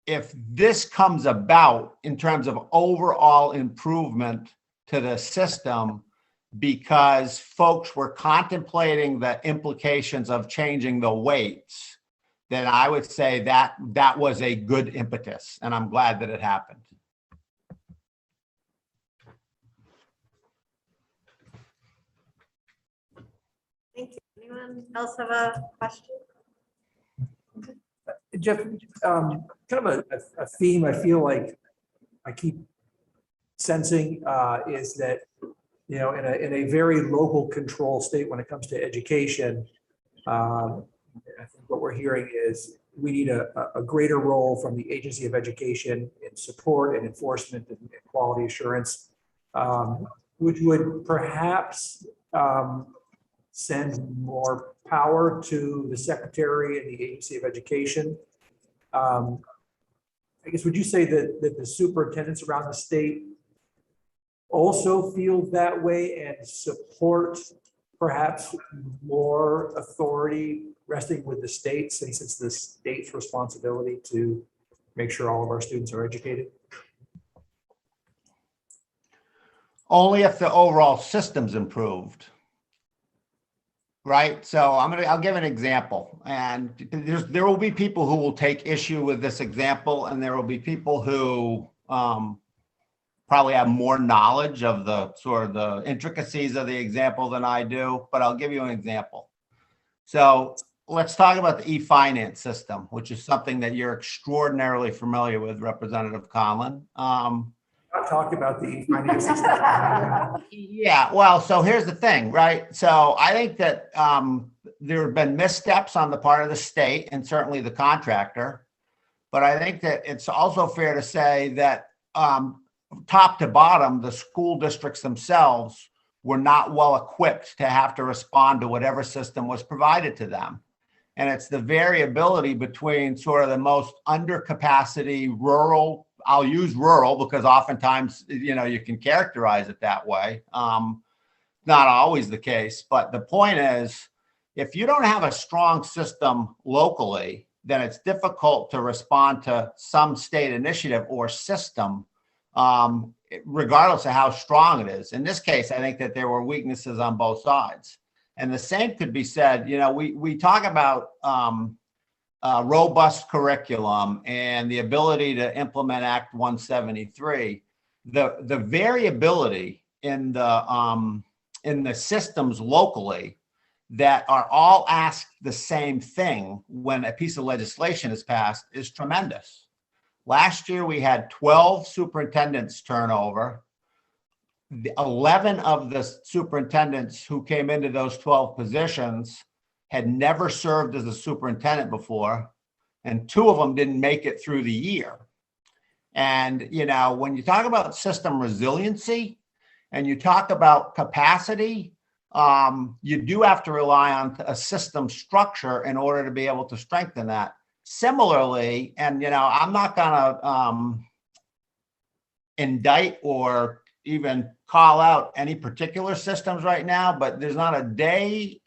if this comes about in terms of overall improvement to the system because folks were contemplating the implications of changing the weights, then I would say that that was a good impetus, and I'm glad that it happened. Thank you. Anyone else have a question? Jeff, kind of a theme I feel like I keep sensing is that, you know, in a very local control state when it comes to education, I think what we're hearing is we need a greater role from the Agency of Education in support and enforcement and quality assurance, which would perhaps send more power to the Secretary and the Agency of Education. I guess, would you say that the superintendents around the state also feel that way and support perhaps more authority resting with the state, since it's the state's responsibility to make sure all of our students are educated? Only if the overall system's improved. Right. So I'll give an example, and there will be people who will take issue with this example, and there will be people who probably have more knowledge of the sort of the intricacies of the example than I do, but I'll give you an example. So let's talk about the e-finance system, which is something that you're extraordinarily familiar with, Representative Conlon. I'll talk about the finance system. Yeah, well, so here's the thing, right? So I think that there have been missteps on the part of the state and certainly the contractor, but I think that it's also fair to say that top to bottom, the school districts themselves were not well equipped to have to respond to whatever system was provided to them. And it's the variability between sort of the most under capacity rural, I'll use rural because oftentimes, you know, you can characterize it that way. Not always the case, but the point is, if you don't have a strong system locally, then it's difficult to respond to some state initiative or system regardless of how strong it is. In this case, I think that there were weaknesses on both sides. And the same could be said, we talk about robust curriculum and the ability to implement Act 173. The variability in the systems locally that are all asked the same thing when a piece of legislation is passed is tremendous. Last year, we had 12 superintendents turnover. 11 of the superintendents who came into those 12 positions had never served as a superintendent before, and 2 of them didn't make it through the year. And, when you talk about system resiliency and you talk about capacity, you do have to rely on a system structure in order to be able to strengthen that. Similarly, and I'm not gonna indict or even call out any particular systems right now, but there's not a day,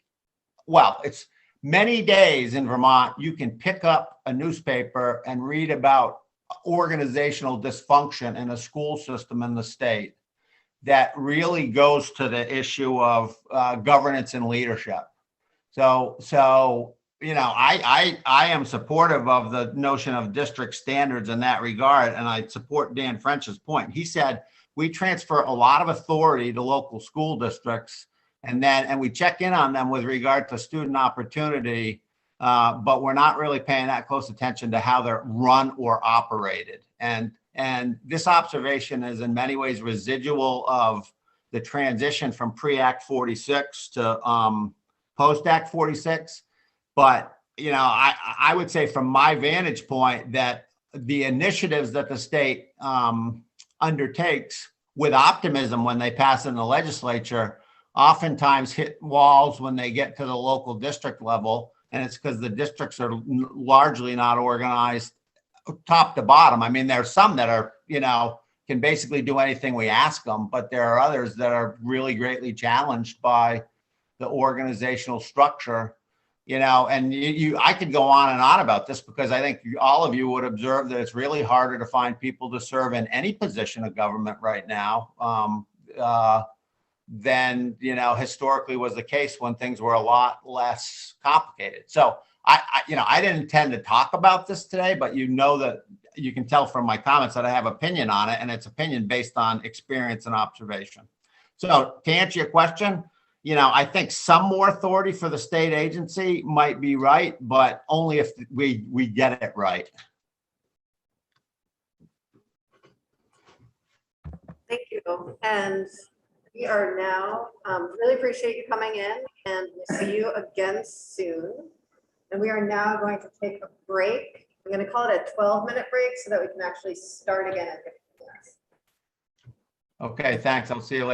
well, it's many days in Vermont, you can pick up a newspaper and read about organizational dysfunction in a school system in the state that really goes to the issue of governance and leadership. So I am supportive of the notion of district standards in that regard, and I support Dan French's point. He said we transfer a lot of authority to local school districts, and we check in on them with regard to student opportunity, but we're not really paying that close attention to how they're run or operated. And this observation is in many ways residual of the transition from pre-Act 46 to post-Act 46. But, I would say from my vantage point that the initiatives that the state undertakes with optimism when they pass in the legislature oftentimes hit walls when they get to the local district level. And it's because the districts are largely not organized top to bottom. I mean, there are some that are, can basically do anything we ask them, but there are others that are really greatly challenged by the organizational structure, and I could go on and on about this because I think all of you would observe that it's really harder to find people to serve in any position of government right now than, historically was the case when things were a lot less complicated. So I didn't intend to talk about this today, but that you can tell from my comments that I have opinion on it, and it's opinion based on experience and observation. So to answer your question, I think some more authority for the state agency might be right, but only if we get it right. Thank you. And we are now, really appreciate you coming in, and we'll see you again soon. And we are now going to take a break. I'm going to call it a 12-minute break so that we can actually start again in 15 minutes. Okay, thanks. I'll see you later.